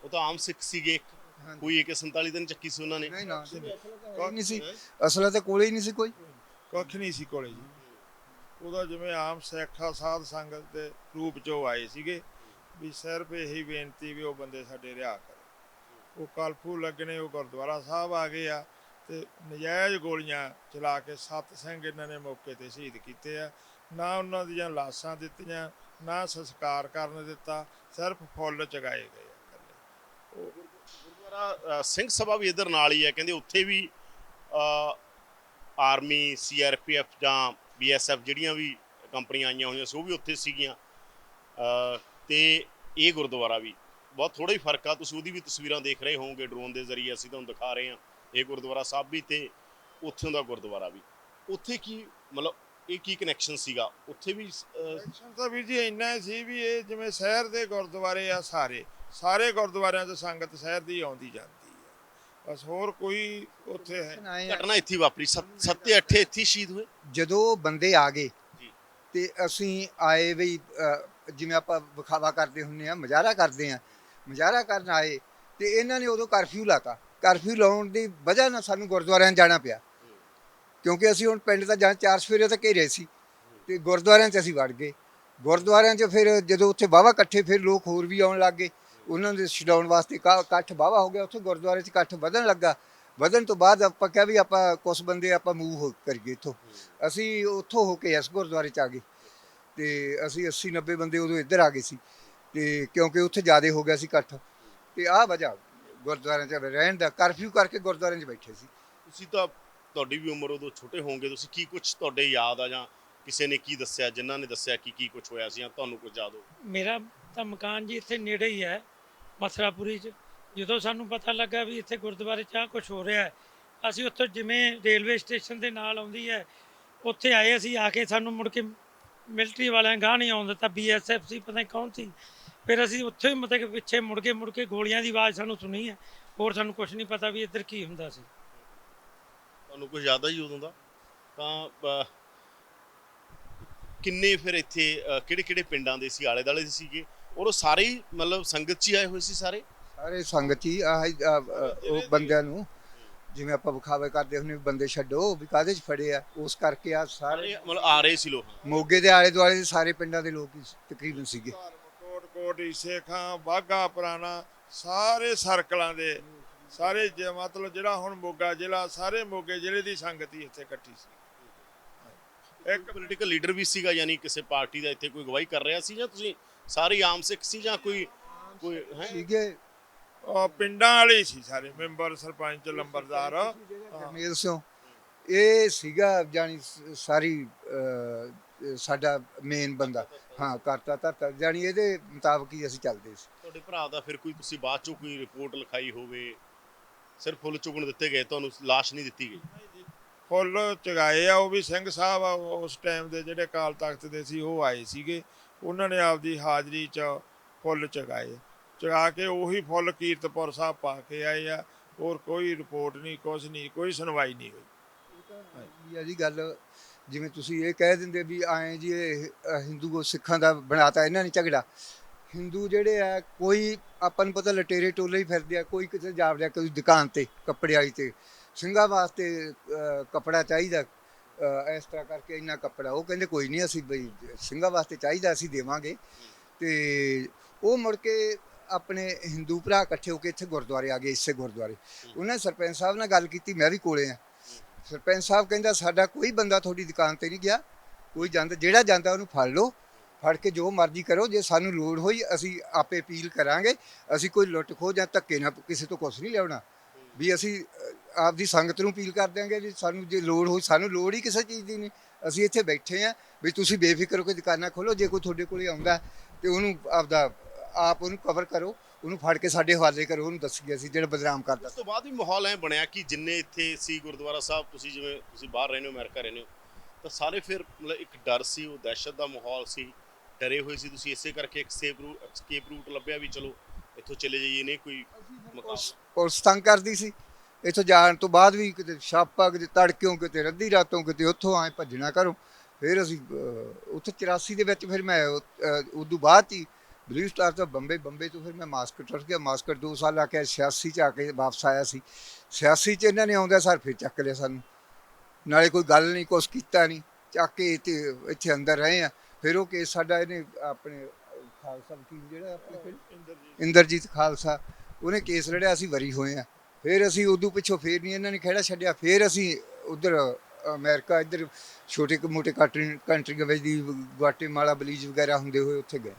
ਉਹ ਤਾਂ ਆਮ ਸਿੱਖ ਸੀਗੇ। ਕੋਈ AK-47 ਤਾਂ ਨਹੀਂ ਚੱਕੀ ਸੀ ਉਹਨਾਂ ਨੇ? ਨਹੀਂ ਨਾ, ਨਹੀਂ ਸੀ, ਅਸਲਾ ਤਾਂ ਕੋਲੇ ਹੀ ਨਹੀਂ ਸੀ, ਕੋਈ ਕੁਛ ਨਹੀਂ ਸੀ ਕੋਲੇ ਜੀ। ਉਹਦਾ ਜਿਵੇਂ ਆਮ ਸਿੱਖਾ ਸਾਧ ਸੰਗਤ ਦੇ ਰੂਪ 'ਚ ਉਹ ਆਏ ਸੀਗੇ ਵੀ ਸਿਰਫ ਇਹੀ ਬੇਨਤੀ ਵੀ ਉਹ ਬੰਦੇ ਸਾਡੇ ਰਿਹਾ ਕਰ। ਉਹ ਕਰਫਿਊ ਲੱਗਣੇ, ਉਹ ਗੁਰਦੁਆਰਾ ਸਾਹਿਬ ਆ ਗਏ ਆ ਤੇ ਨਜਾਇਜ਼ ਗੋਲੀਆਂ ਚਲਾ ਕੇ 7 ਸਿੰਘ ਇਹਨਾਂ ਨੇ ਮੌਕੇ ਤੇ ਸ਼ਹੀਦ ਕੀਤੇ ਆ। ਨਾ ਉਹਨਾਂ ਦੀਆਂ ਲਾਸ਼ਾਂ ਦਿੱਤੀਆਂ, ਨਾ ਸੰਸਕਾਰ ਕਰਨ ਦਿੱਤਾ, ਸਿਰਫ ਫੁੱਲ ਚਗਾਏ ਗਏ ਆ। ਉਹ ਗੁਰਦੁਆਰਾ ਸਿੰਘ ਸਭਾ ਵੀ ਇੱਧਰ ਨਾਲ ਹੀ ਹੈ, ਕਹਿੰਦੇ ਉੱਥੇ ਵੀ ਆਰਮੀ, CRPF ਜਾਂ BSF ਜਿਹੜੀਆਂ ਵੀ ਕੰਪਨੀਆਂ ਆਈਆਂ ਹੋਈਆਂ ਸੀ ਉਹ ਵੀ ਉੱਥੇ ਸੀਗੀਆਂ। ਤੇ ਇਹ ਗੁਰਦੁਆਰਾ ਵੀ ਬਹੁਤ ਥੋੜ੍ਹਾ ਹੀ ਫਰਕ ਆ। ਤੁਸੀਂ ਉਹਦੀ ਵੀ ਤਸਵੀਰਾਂ ਦੇਖ ਰਹੇ ਹੋਵੋਗੇ ਡਰੋਨ ਦੇ ਜ਼ਰੀਏ, ਅਸੀਂ ਤੁਹਾਨੂੰ ਦਿਖਾ ਰਹੇ ਹਾਂ। ਇਹ ਗੁਰਦੁਆਰਾ ਸਾਹਿਬ ਵੀ ਤੇ ਉੱਥੋਂ ਦਾ ਗੁਰਦੁਆਰਾ ਵੀ। ਉੱਥੇ ਕੀ ਮਤਲਬ ਇਹ ਕੀ ਕਨੈਕਸ਼ਨ ਸੀਗਾ ਉੱਥੇ ਵੀ? ਕਨੈਕਸ਼ਨ ਤਾਂ ਵੀਰ ਜੀ ਇੰਨਾ ਸੀ ਵੀ ਇਹ ਜਿਵੇਂ ਸ਼ਹਿਰ ਦੇ ਗੁਰਦੁਆਰੇ ਆ, ਸਾਰੇ ਗੁਰਦੁਆਰਿਆਂ 'ਚ ਸੰਗਤ ਸ਼ਹਿਰ ਦੀ ਆਉਂਦੀ ਜਾਂਦੀ ਆ, ਬਸ ਹੋਰ ਕੋਈ ਉੱਥੇ ਹੈ। ਘਟਨਾ ਇੱਥੇ ਵਾਪਰੀ, 7 ਤੇ 8 ਇੱਥੇ ਸ਼ਹੀਦ ਹੋਏ। ਜਦੋਂ ਬੰਦੇ ਆ ਗਏ ਤੇ ਅਸੀਂ ਆਏ ਵੀ, ਜਿਵੇਂ ਆਪਾਂ ਵਿਖਾਵਾ ਕਰਦੇ ਹੁੰਦੇ ਆ, ਮੁਜ਼ਾਹਰਾ ਕਰਦੇ ਆ, ਮੁਜ਼ਾਹਰਾ ਕਰਨ ਆਏ ਤੇ ਇਹਨਾਂ ਨੇ ਉਦੋਂ ਕਰਫਿਊ ਲਾਤਾ। ਕਰਫਿਊ ਲਾਉਣ ਦੀ ਵਜ੍ਹਾ ਨਾਲ ਸਾਨੂੰ ਗੁਰਦੁਆਰਿਆਂ 'ਚ ਜਾਣਾ ਪਿਆ, ਕਿਉਂਕਿ ਅਸੀਂ ਹੁਣ ਪਿੰਡ ਦਾ ਜਾਂ 4 ਚੁਫੇਰੇ ਤਾਂ ਘੇਰੇ ਸੀ ਤੇ ਗੁਰਦੁਆਰਿਆਂ 'ਚ ਅਸੀਂ ਵੜ ਗਏ। ਗੁਰਦੁਆਰਿਆਂ 'ਚ ਫਿਰ ਜਦੋਂ ਉੱਥੇ ਵਾਹਵਾ ਇਕੱਠੇ, ਫਿਰ ਲੋਕ ਹੋਰ ਵੀ ਆਉਣ ਲੱਗ ਗਏ ਉਹਨਾਂ ਦੇ ਛਡਾਉਣ ਵਾਸਤੇ। ਇਕੱਠ ਵਾਹਵਾ ਹੋ ਗਿਆ ਉੱਥੇ ਗੁਰਦੁਆਰੇ 'ਚ, ਇਕੱਠ ਵਧਣ ਲੱਗਾ। ਵਧਣ ਤੋਂ ਬਾਅਦ ਆਪਾਂ ਕਿਹਾ ਵੀ ਆਪਾਂ ਕੁਛ ਬੰਦੇ ਆਪਾਂ ਮੂਵ ਕਰੀਏ ਇੱਥੋਂ। ਅਸੀਂ ਉੱਥੋਂ ਹੋ ਕੇ ਇਸ ਗੁਰਦੁਆਰੇ 'ਚ ਆ ਗਏ ਤੇ ਅਸੀਂ 80-90 ਬੰਦੇ ਉਦੋਂ ਇੱਧਰ ਆ ਗਏ ਸੀ ਤੇ ਕਿਉਂਕਿ ਉੱਥੇ ਜ਼ਿਆਦਾ ਹੋ ਗਿਆ ਸੀ ਇਕੱਠ। ਤੇ ਆਹ ਵਜ੍ਹਾ ਗੁਰਦੁਆਰਿਆਂ 'ਚ ਰਹਿਣ ਦਾ, ਕਰਫਿਊ ਕਰਕੇ ਗੁਰਦੁਆਰਿਆਂ 'ਚ ਬੈਠੇ ਸੀ। ਤੁਸੀਂ ਤਾਂ, ਤੁਹਾਡੀ ਵੀ ਉਮਰ ਉਦੋਂ ਛੋਟੇ ਹੋਵੋਗੇ, ਤੁਸੀਂ ਕੀ ਕੁਛ ਤੁਹਾਡੇ ਯਾਦ ਆ ਜਾਂ ਕਿਸੇ ਨੇ ਕੀ ਦੱਸਿਆ, ਜਿਨ੍ਹਾਂ ਨੇ ਦੱਸਿਆ ਕਿ ਕੀ ਕੁਛ ਹੋਇਆ ਸੀ ਜਾਂ ਤੁਹਾਨੂੰ ਕੁਝ ਯਾਦ ਹੋ? ਮੇਰਾ ਤਾਂ ਮਕਾਨ ਜੀ ਇੱਥੇ ਨੇੜੇ ਹੀ ਹੈ, ਮਥੁਰਾਪੁਰੀ 'ਚ। ਜਦੋਂ ਸਾਨੂੰ ਪਤਾ ਲੱਗਾ ਵੀ ਇੱਥੇ ਗੁਰਦੁਆਰੇ 'ਚ ਆਹ ਕੁਛ ਹੋ ਰਿਹਾ ਹੈ, ਅਸੀਂ ਉੱਥੋਂ ਜਿਵੇਂ ਰੇਲਵੇ ਸਟੇਸ਼ਨ ਦੇ ਨਾਲ ਆਉਂਦੀ ਹੈ ਉੱਥੇ ਆਏ। ਅਸੀਂ ਆ ਕੇ ਸਾਨੂੰ ਮੁੜ ਕੇ ਮਿਲਟਰੀ ਵਾਲਿਆਂ ਗਾਹ ਨਹੀਂ ਆਉਣ ਦਿੱਤਾ, BSF ਸੀ, ਪਤਾ ਨਹੀਂ ਕੌਣ ਸੀ। ਫਿਰ ਅਸੀਂ ਉੱਥੇ ਹੀ ਮਤਲਬ ਕਿ ਪਿੱਛੇ ਮੁੜ ਕੇ ਗੋਲੀਆਂ ਦੀ ਆਵਾਜ਼ ਸਾਨੂੰ ਸੁਣੀ ਹੈ, ਹੋਰ ਸਾਨੂੰ ਕੁਛ ਨਹੀਂ ਪਤਾ ਵੀ ਇੱਧਰ ਕੀ ਹੁੰਦਾ ਸੀ। ਤੁਹਾਨੂੰ ਕੁਝ ਜ਼ਿਆਦਾ ਹੀ ਉਦੋਂ ਦਾ ਤਾਂ ਕਿੰਨੇ ਫਿਰ ਇੱਥੇ ਕਿਹੜੇ ਕਿਹੜੇ ਪਿੰਡਾਂ ਦੇ ਸੀ, ਆਲੇ ਦੁਆਲੇ ਦੇ ਸੀਗੇ, ਔਰ ਉਹ ਸਾਰੇ ਹੀ ਮਤਲਬ ਸੰਗਤ 'ਚ ਹੀ ਆਏ ਹੋਏ ਸੀ ਸਾਰੇ? ਸਾਰੇ ਸੰਗਤ ਹੀ ਉਹ ਬੰਦਿਆਂ ਨੂੰ ਜਿਵੇਂ ਆਪਾਂ ਵਿਖਾਵੇ ਕਰਦੇ ਹੁੰਦੇ ਵੀ ਬੰਦੇ ਛੱਡੋ ਵੀ ਕਾਹਦੇ 'ਚ ਫੜੇ ਆ, ਉਸ ਕਰਕੇ ਆ ਸਾਰੇ ਸਾਰੇ ਮਤਲਬ ਆ ਰਹੇ ਸੀ ਲੋਕ? ਮੋਗੇ ਦੇ ਆਲੇ ਦੁਆਲੇ ਦੇ ਸਾਰੇ ਪਿੰਡਾਂ ਦੇ ਲੋਕ ਹੀ ਤਕਰੀਬਨ ਸੀਗੇ। ਕੋਟ ਈਸੇ ਖਾਂ ਬਾਘਾ ਪੁਰਾਣਾ ਸਾਰੇ ਸਰਕਲਾਂ ਦੇ ਸਾਰੇ ਮਤਲਬ ਜਿਹੜਾ ਹੁਣ ਮੋਗਾ ਜ਼ਿਲ੍ਹਾ, ਸਾਰੇ ਮੋਗੇ ਜ਼ਿਲ੍ਹੇ ਦੀ ਸੰਗਤ ਹੀ ਇੱਥੇ ਇਕੱਠੀ ਸੀ। ਇੱਕ ਪੋਲੀਟੀਕਲ ਲੀਡਰ ਵੀ ਸੀਗਾ, ਯਾਨੀ ਕਿਸੇ ਪਾਰਟੀ ਦਾ ਇੱਥੇ ਕੋਈ ਅਗਵਾਈ ਕਰ ਰਿਹਾ ਸੀ, ਜਾਂ ਤੁਸੀਂ ਸਾਰੇ ਆਮ ਸਿੱਖ ਸੀ, ਜਾਂ ਕੋਈ ਹੈ? ਸੀਗੇ ਪਿੰਡਾਂ ਵਾਲੇ ਹੀ ਸੀ ਸਾਰੇ, ਮੈਂਬਰ ਸਰਪੰਚ ਲੰਬਰਦਾਰ। ਮੇਲ ਸਿਓ ਇਹ ਸੀਗਾ ਜਾਨੀ ਸਾਰੀ ਸਾਡਾ ਮੇਨ ਬੰਦਾ, ਹਾਂ ਕਰਤਾ ਧਰਤਾ, ਜਾਨੀ ਇਹਦੇ ਮੁਤਾਬਕ ਹੀ ਅਸੀਂ ਚੱਲਦੇ ਸੀ। ਤੁਹਾਡੇ ਭਰਾ ਦਾ ਫਿਰ ਕੋਈ ਤੁਸੀਂ ਬਾਅਦ ਚੋਂ ਕੋਈ ਰਿਪੋਰਟ ਲਿਖਾਈ ਹੋਵੇ? ਸਿਰਫ ਫੁੱਲ ਚੁਗਣ ਦਿੱਤੇ ਗਏ, ਤੁਹਾਨੂੰ ਲਾਸ਼ ਨਹੀਂ ਦਿੱਤੀ ਗਈ? ਫੁੱਲ ਚਗਾਏ ਆ, ਉਹ ਵੀ ਸਿੰਘ ਸਾਹਿਬ ਆ ਉਸ ਟਾਈਮ ਦੇ ਜਿਹੜੇ ਅਕਾਲ ਤਖਤ ਦੇ ਸੀ, ਉਹ ਆਏ ਸੀਗੇ, ਉਹਨਾਂ ਨੇ ਆਪਦੀ ਹਾਜ਼ਰੀ 'ਚ ਫੁੱਲ ਚਗਾਏ, ਚਗਾ ਕੇ ਉਹੀ ਫੁੱਲ ਕੀਰਤਪੁਰ ਸਾਹਿਬ ਪਾ ਕੇ ਆਏ ਆ। ਹੋਰ ਕੋਈ ਰਿਪੋਰਟ ਨਹੀਂ, ਕੁਛ ਨਹੀਂ, ਕੋਈ ਸੁਣਵਾਈ ਨਹੀਂ ਹੋਈ। ਇਹ ਜੀ ਗੱਲ ਜਿਵੇਂ ਤੁਸੀਂ ਇਹ ਕਹਿ ਦਿੰਦੇ ਵੀ ਆਏ ਜੀ ਇਹ ਹਿੰਦੂ ਸਿੱਖਾਂ ਦਾ ਬਣਾਤਾ ਇਹਨਾਂ ਨੇ ਝਗੜਾ। ਹਿੰਦੂ ਜਿਹੜੇ ਆ ਕੋਈ ਆਪਾਂ ਨੂੰ ਪਤਾ ਲਟੇਰੇ ਟੋਲੇ ਹੀ ਫਿਰਦੇ ਆ, ਕੋਈ ਕਿਤੇ ਜਾ ਰਿਹਾ, ਕੋਈ ਦੁਕਾਨ ਤੇ ਕੱਪੜੇ ਵਾਲੀ ਤੇ ਸਿੰਘਾਂ ਵਾਸਤੇ ਕੱਪੜਾ ਚਾਹੀਦਾ, ਇਸ ਤਰ੍ਹਾਂ ਕਰਕੇ ਇੰਨਾ ਕੱਪੜਾ, ਉਹ ਕਹਿੰਦੇ ਕੋਈ ਨਹੀਂ ਅਸੀਂ ਬਈ ਸਿੰਘਾਂ ਵਾਸਤੇ ਚਾਹੀਦਾ ਅਸੀਂ ਦੇਵਾਂਗੇ। ਤੇ ਉਹ ਮੁੜ ਕੇ ਆਪਣੇ ਹਿੰਦੂ ਭਰਾ ਇਕੱਠੇ ਹੋ ਕੇ ਇੱਥੇ ਗੁਰਦੁਆਰੇ ਆ ਗਏ, ਇਸੇ ਗੁਰਦੁਆਰੇ। ਉਹਨਾਂ ਨੇ ਸਰਪੰਚ ਸਾਹਿਬ ਨਾਲ ਗੱਲ ਕੀਤੀ, ਮੈਂ ਵੀ ਕੋਲੇ ਆ। ਸਰਪੰਚ ਸਾਹਿਬ ਕਹਿੰਦਾ ਸਾਡਾ ਕੋਈ ਬੰਦਾ ਤੁਹਾਡੀ ਦੁਕਾਨ ਤੇ ਨਹੀਂ ਗਿਆ, ਕੋਈ ਜਾਂਦਾ, ਜਿਹੜਾ ਜਾਂਦਾ ਉਹਨੂੰ ਫੜ ਲਓ, ਫੜ ਕੇ ਜੋ ਮਰਜ਼ੀ ਕਰੋ, ਜੇ ਸਾਨੂੰ ਲੋੜ ਹੋਈ ਅਸੀਂ ਆਪੇ ਅਪੀਲ ਕਰਾਂਗੇ, ਅਸੀਂ ਕੋਈ ਲੁੱਟ ਖੋਹ ਜਾਂ ਧੱਕੇ ਨਾਲ ਕਿਸੇ ਤੋਂ ਕੁਛ ਨਹੀਂ ਲਿਆਉਣਾ, ਵੀ ਅਸੀਂ ਆਪਦੀ ਸੰਗਤ ਨੂੰ ਅਪੀਲ ਕਰ ਦਿਆਂਗੇ ਵੀ ਸਾਨੂੰ ਜੇ ਲੋੜ ਹੋਈ, ਸਾਨੂੰ ਲੋੜ ਹੀ ਕਿਸੇ ਚੀਜ਼ ਦੀ ਨਹੀਂ, ਅਸੀਂ ਇੱਥੇ ਬੈਠੇ ਆ ਵੀ ਤੁਸੀਂ ਬੇਫਿਕਰ ਹੋ ਕੇ ਦੁਕਾਨਾਂ ਖੋਲੋ, ਜੇ ਕੋਈ ਤੁਹਾਡੇ ਕੋਲੇ ਆਉਂਦਾ ਤੇ ਉਹਨੂੰ ਆਪਦਾ ਆਪ ਉਹਨੂੰ ਕਵਰ ਕਰੋ, ਉਹਨੂੰ ਫੜ ਕੇ ਸਾਡੇ ਹਵਾਲੇ ਕਰੋ, ਉਹਨੂੰ ਦੱਸੀਏ ਅਸੀਂ ਜਿਹੜਾ ਬਦਨਾਮ ਕਰਦਾ। ਉਸ ਤੋਂ ਬਾਅਦ ਵੀ ਮਾਹੌਲ ਐ ਬਣਿਆ ਕਿ ਜਿੰਨੇ ਇੱਥੇ ਸੀ ਗੁਰਦੁਆਰਾ ਸਾਹਿਬ, ਤੁਸੀਂ ਜਿਵੇਂ ਤੁਸੀਂ ਬਾਹਰ ਰਹਿੰਦੇ ਹੋ, ਅਮਰੀਕਾ ਰਹਿੰਦੇ ਹੋ, ਤਾਂ ਸਾਰੇ ਫਿਰ ਮਤਲਬ ਇੱਕ ਡਰ ਸੀ, ਉਹ ਦਹਿਸ਼ਤ ਦਾ ਮਾਹੌਲ ਸੀ, ਡਰੇ ਹੋਏ ਸੀ ਤੁਸੀਂ, ਇਸੇ ਕਰਕੇ ਇੱਕ ਐਸਕੇਪ ਰੂਟ ਲੱਭਿਆ ਵੀ ਚਲੋ ਇੱਥੋਂ ਚਲੇ ਜਾਈਏ, ਨਹੀਂ ਕੋਈ ਪੁਲਿਸ ਤੰਗ ਕਰਦੀ ਸੀ, ਇੱਥੋਂ ਜਾਣ ਤੋਂ ਬਾਅਦ ਵੀ ਕਿਤੇ ਛਾਪਾ, ਕਿਤੇ ਤੜਕਿਓਂ, ਕਿਤੇ ਰੱਦੀ ਰਾਤੋਂ, ਕਿਤੇ ਉੱਥੋਂ ਆਏ ਭੱਜਣਾ ਘਰੋਂ। ਫਿਰ ਅਸੀਂ ਉੱਥੇ 84 ਦੇ ਵਿੱਚ ਫਿਰ ਮੈਂ ਉਦੋਂ ਬਾਅਦ ਹੀ ਬਲੂ ਸਟਾਰ ਤੋਂ ਬੰਬੇ ਤੋਂ ਫਿਰ ਮੈਂ ਮਾਸਕਟ ਟੁਰ ਗਿਆ, ਮਾਸਕਟ 2 ਸਾਲ ਆ ਕੇ 86 'ਚ ਆ ਕੇ ਵਾਪਸ ਆਇਆ ਸੀ। 86 'ਚ ਇਹਨਾਂ ਨੇ ਆਉਂਦਾ ਸਰ ਫਿਰ ਚੱਕ ਲਿਆ ਸਾਨੂੰ, ਨਾਲੇ ਕੋਈ ਗੱਲ ਨਹੀਂ, ਕੁਛ ਕੀਤਾ ਨਹੀਂ, ਚੱਕ ਕੇ ਤੇ ਇੱਥੇ ਅੰਦਰ ਰਹੇ ਆ। ਫਿਰ ਉਹ ਕੇਸ ਸਾਡਾ ਇਹਨੇ ਆਪਣੇ ਖਾਲਸਾ ਵਕੀਲ ਜਿਹੜਾ ਆਪਣੇ ਇੰਦਰਜੀਤ ਖਾਲਸਾ, ਉਹਨੇ ਕੇਸ ਲੜਿਆ, ਅਸੀਂ ਵਰੀ ਹੋਏ ਆ। ਫਿਰ ਅਸੀਂ ਉਦੋਂ ਪਿੱਛੋਂ ਫਿਰ ਨਹੀਂ ਇਹਨਾਂ ਨੇ ਖਹਿੜਾ ਛੱਡਿਆ, ਫਿਰ ਅਸੀਂ ਉੱਧਰ ਅਮਰੀਕਾ, ਇੱਧਰ ਛੋਟੇ ਮੋਟੇ ਕੰਟਰੀਆਂ ਵਿੱਚ ਦੀ ਗੁਆਟੇਮਾਲਾ, ਬਲੀਜ਼ ਵਗੈਰਾ ਹੁੰਦੇ ਹੋਏ ਉੱਥੇ ਗਏ,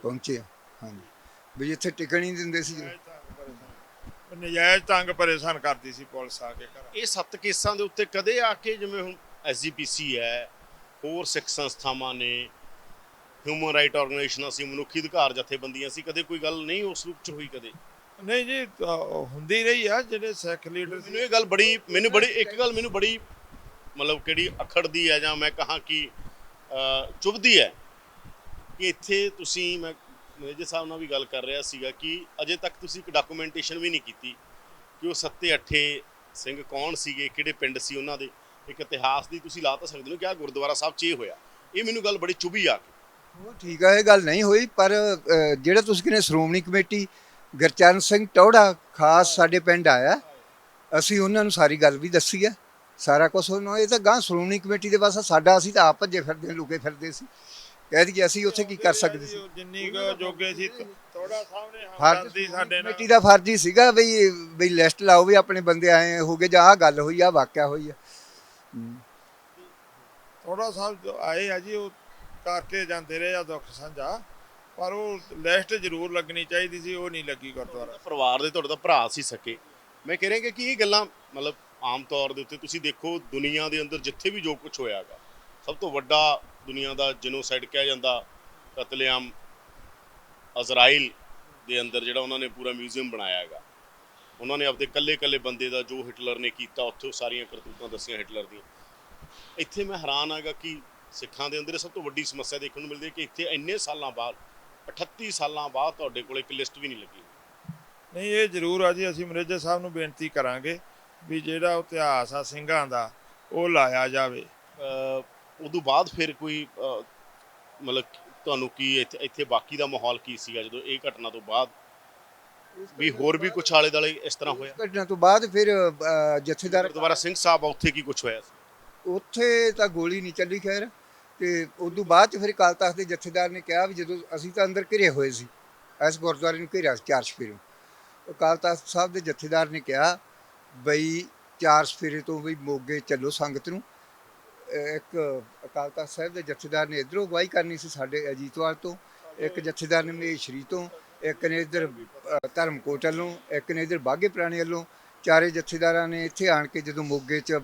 ਪਹੁੰਚੇ ਆ। ਹਾਂਜੀ, ਵੀ ਇੱਥੇ ਟਿਕਣ ਹੀ ਨਹੀਂ ਦਿੰਦੇ ਸੀ। ਨਜਾਇਜ਼ ਤੰਗ ਪਰੇਸ਼ਾਨ ਕਰਦੀ ਸੀ ਪੁਲਿਸ ਆ ਕੇ ਘਰ। ਇਹ 7 ਕੇਸਾਂ ਦੇ ਉੱਤੇ ਕਦੇ ਆ ਕੇ, ਜਿਵੇਂ ਹੁਣ ਐਸਜੀਪੀਸੀ ਹੈ, ਹੋਰ ਸਿੱਖ ਸੰਸਥਾਵਾਂ ਨੇ, ਹਿਊਮਨ ਰਾਈਟ ਆਰਗੇਨਾਈਜੇਸ਼ਨਾਂ ਸੀ, ਮਨੁੱਖੀ ਅਧਿਕਾਰ ਜਥੇਬੰਦੀਆਂ ਸੀ, ਕਦੇ ਕੋਈ ਗੱਲ ਨਹੀਂ ਉਸ ਰੂਪ 'ਚ ਹੋਈ? ਕਦੇ ਨਹੀਂ ਜੀ, ਹੁੰਦੀ ਰਹੀ ਆ। ਜਿਹੜੇ ਸਿੱਖ ਲੀਡਰ ਮੈਨੂੰ ਇਹ ਗੱਲ ਬੜੀ ਇੱਕ ਗੱਲ ਮੈਨੂੰ ਬੜੀ ਮਤਲਬ ਕਿਹੜੀ ਅਖੜਦੀ ਹੈ, ਜਾਂ ਮੈਂ ਕਹਾਂ ਕਿ ਚੁਭਦੀ ਹੈ, ਕਿ ਇੱਥੇ ਤੁਸੀਂ, ਮੈਂ ਮੈਨੇਜਰ ਸਾਹਿਬ ਨਾਲ ਵੀ ਗੱਲ ਕਰ ਰਿਹਾ ਸੀਗਾ ਕਿ ਅਜੇ ਤੱਕ ਤੁਸੀਂ ਇੱਕ ਡਾਕੂਮੈਂਟੇਸ਼ਨ ਵੀ ਨਹੀਂ ਕੀਤੀ ਕਿ ਉਹ 7-8 ਸਿੰਘ ਕੌਣ ਸੀਗੇ, ਕਿਹੜੇ ਪਿੰਡ ਸੀ ਉਹਨਾਂ ਦੇ, ਇੱਕ ਇਤਿਹਾਸ ਦੀ ਤੁਸੀਂ ਲਾ ਤਾਂ ਸਕਦੇ ਹੋ ਕਿ ਆਹ ਗੁਰਦੁਆਰਾ ਸਾਹਿਬ 'ਚ ਇਹ ਹੋਇਆ। ਇਹ ਮੈਨੂੰ ਗੱਲ ਬੜੀ ਚੁਭੀ ਆ ਕੇ। ਉਹ ਠੀਕ ਆ, ਇਹ ਗੱਲ ਨਹੀਂ ਹੋਈ, ਪਰ ਜਿਹੜਾ ਤੁਸੀਂ ਕਹਿੰਦੇ ਸ਼੍ਰੋਮਣੀ ਕਮੇਟੀ, ਗੁਰਚਰਨ ਸਿੰਘ ਟੌੜਾ ਖਾਸ ਸਾਡੇ ਪਿੰਡ ਆਇਆ, ਅਸੀਂ ਉਹਨਾਂ ਨੂੰ ਸਾਰੀ ਗੱਲ ਵੀ ਦੱਸੀ ਆ, ਸਾਰਾ ਕੁਛ ਉਹਨਾਂ, ਇਹ ਤਾਂ ਗਾਂ ਸ਼੍ਰੋਮਣੀ ਕਮੇਟੀ ਦੇ ਬਸ ਸਾਡਾ, ਅਸੀਂ ਤਾਂ ਆਪ ਭੱਜੇ ਫਿਰਦੇ, ਲੁਕੇ ਫਿਰਦੇ ਸੀ, ਕਹਿ ਦਈਏ ਅਸੀਂ ਉੱਥੇ ਕੀ ਕਰ ਸਕਦੇ ਸੀ। ਜਿੰਨੀ ਕੁ ਜੋਗੇ ਸੀ ਥੋੜਾ ਸਾਹਮਣੇ ਫਰਜ਼ ਸਾਡੇ ਨਾਲ ਕਮੇਟੀ ਦਾ ਫਰਜ਼ ਹੀ ਸੀਗਾ ਬਈ ਲਿਸਟ ਲਾਓ ਵੀ ਆਪਣੇ ਬੰਦੇ ਆਏ ਹੋ ਗਏ, ਜਾਂ ਆਹ ਗੱਲ ਹੋਈ ਆ, ਵਾਕਿਆ ਹੋਈ ਆ। ਥੋੜਾ ਸਾਹਿਬ ਆਏ ਆ ਜੀ, ਉਹ ਕਰਕੇ ਜਾਂਦੇ ਰਹੇ ਆ ਦੁੱਖ ਸਾਂਝਾ, ਪਰ ਉਹ ਲਿਸਟ ਜ਼ਰੂਰ ਲੱਗਣੀ ਚਾਹੀਦੀ ਸੀ, ਉਹ ਨਹੀਂ ਲੱਗੀ ਗੁਰਦੁਆਰਾ। ਪਰਿਵਾਰ ਦੇ ਤੁਹਾਡਾ ਤਾਂ ਭਰਾ ਸੀ ਸਕੇ, ਮੈਂ ਕਹਿ ਰਿਹਾ ਕਿ ਇਹ ਗੱਲਾਂ ਮਤਲਬ ਆਮ ਤੌਰ ਦੇ ਉੱਤੇ ਤੁਸੀਂ ਦੇਖੋ ਦੁਨੀਆ ਦੇ ਅੰਦਰ ਜਿੱਥੇ ਵੀ ਜੋ ਕੁਝ ਹੋਇਆ ਗਾ, ਸਭ ਤੋਂ ਵੱਡਾ ਦੁਨੀਆ ਦਾ ਜੈਨੋਸਾਈਡ ਕਿਹਾ ਜਾਂਦਾ, ਕਤਲੇਆਮ ਇਜ਼ਰਾਈਲ ਦੇ ਅੰਦਰ ਜਿਹੜਾ ਉਹਨਾਂ ਨੇ ਪੂਰਾ ਮਿਊਜ਼ੀਅਮ ਬਣਾਇਆ ਹੈਗਾ, ਉਹਨਾਂ ਨੇ ਆਪਦੇ ਕੱਲੇ ਬੰਦੇ ਦਾ ਜੋ ਹਿਟਲਰ ਨੇ ਕੀਤਾ, ਉੱਥੇ ਸਾਰੀਆਂ ਕਰਤੂਤਾਂ ਦੱਸੀਆਂ ਹਿਟਲਰ ਦੀਆਂ। ਇੱਥੇ ਮੈਂ ਹੈਰਾਨ ਆਗਾ ਕਿ ਸਿੱਖਾਂ ਦੇ ਅੰਦਰ ਸਭ ਤੋਂ ਵੱਡੀ ਸਮੱਸਿਆ ਦੇਖਣ ਨੂੰ ਮਿਲਦੀ ਹੈ ਕਿ ਇੱਥੇ ਇੰਨੇ ਸਾਲਾਂ ਬਾਅਦ, 38 ਸਾਲਾਂ ਬਾਅਦ ਤੁਹਾਡੇ ਕੋਲ ਇੱਕ ਲਿਸਟ ਵੀ ਨਹੀਂ ਲੱਗੀ। ਨਹੀਂ, ਇਹ ਜ਼ਰੂਰ ਆ ਜੀ, ਅਸੀਂ ਮੈਨੇਜਰ ਸਾਹਿਬ ਨੂੰ ਬੇਨਤੀ ਕਰਾਂਗੇ ਵੀ ਜਿਹੜਾ ਇਤਿਹਾਸ ਆ ਸਿੰਘਾਂ ਦਾ ਉਹ ਲਾਇਆ ਜਾਵੇ। ਉਦੋਂ ਬਾਅਦ ਫਿਰ ਕੋਈ ਮਤਲਬ ਤੁਹਾਨੂੰ ਕੀ ਇੱਥੇ ਬਾਕੀ ਦਾ ਮਾਹੌਲ ਕੀ ਸੀਗਾ ਜਦੋਂ ਇਹ ਘਟਨਾ ਤੋਂ ਬਾਅਦ, ਵੀ ਹੋਰ ਵੀ ਕੁਛ ਆਲੇ ਦੁਆਲੇ ਇਸ ਤਰ੍ਹਾਂ ਹੋਇਆ? ਘਟਨਾ ਤੋਂ ਬਾਅਦ ਫਿਰ ਜਥੇਦਾਰ ਗੁਰਦੁਆਰਾ ਸਿੰਘ ਸਾਹਿਬ ਉੱਥੇ ਕੀ ਕੁਛ ਹੋਇਆ ਸੀ? ਉੱਥੇ ਤਾਂ ਗੋਲੀ ਨਹੀਂ ਚੱਲੀ ਖੈਰ, ਤੇ ਉਦੋਂ ਬਾਅਦ 'ਚ ਫਿਰ ਅਕਾਲ ਤਖਤ ਦੇ ਜਥੇਦਾਰ ਨੇ ਕਿਹਾ ਵੀ ਜਦੋਂ ਅਸੀਂ ਤਾਂ ਅੰਦਰ ਘਿਰੇ ਹੋਏ ਸੀ, ਇਸ ਗੁਰਦੁਆਰੇ ਨੂੰ ਘੇਰਿਆ ਸੀ 4 ਸਫੇਰੇ, ਅਕਾਲ ਤਖਤ ਸਾਹਿਬ ਦੇ ਜਥੇਦਾਰ ਨੇ ਕਿਹਾ ਬਈ 4 ਸਫੇਰੇ ਤੋਂ ਵੀ ਮੋਗੇ ਚੱਲੋ ਸੰਗਤ ਨੂੰ। ਇੱਕ ਅਕਾਲ ਤਖਤ ਸਾਹਿਬ ਦੇ ਜਥੇਦਾਰ ਨੇ ਇੱਧਰੋਂ ਅਗਵਾਈ ਕਰਨੀ ਸੀ ਸਾਡੇ ਅਜੀਤਵਾਲ ਤੋਂ, ਇੱਕ ਜਥੇਦਾਰ ਨੇ ਮਹੇਸ਼ਰੀ ਤੋਂ, ਇੱਕ ਨੇ ਇੱਧਰ ਧਰਮਕੋਟ ਵੱਲੋਂ, ਇੱਕ ਨੇ ਇੱਧਰ ਬਾਘੇ ਪੁਰਾਣੇ ਵੱਲੋਂ। ਚਾਰੇ ਜਥੇਦਾਰਾਂ ਨੇ ਇੱਥੇ ਆਣ ਕੇ ਜਦੋਂ ਮੋਗੇ 'ਚ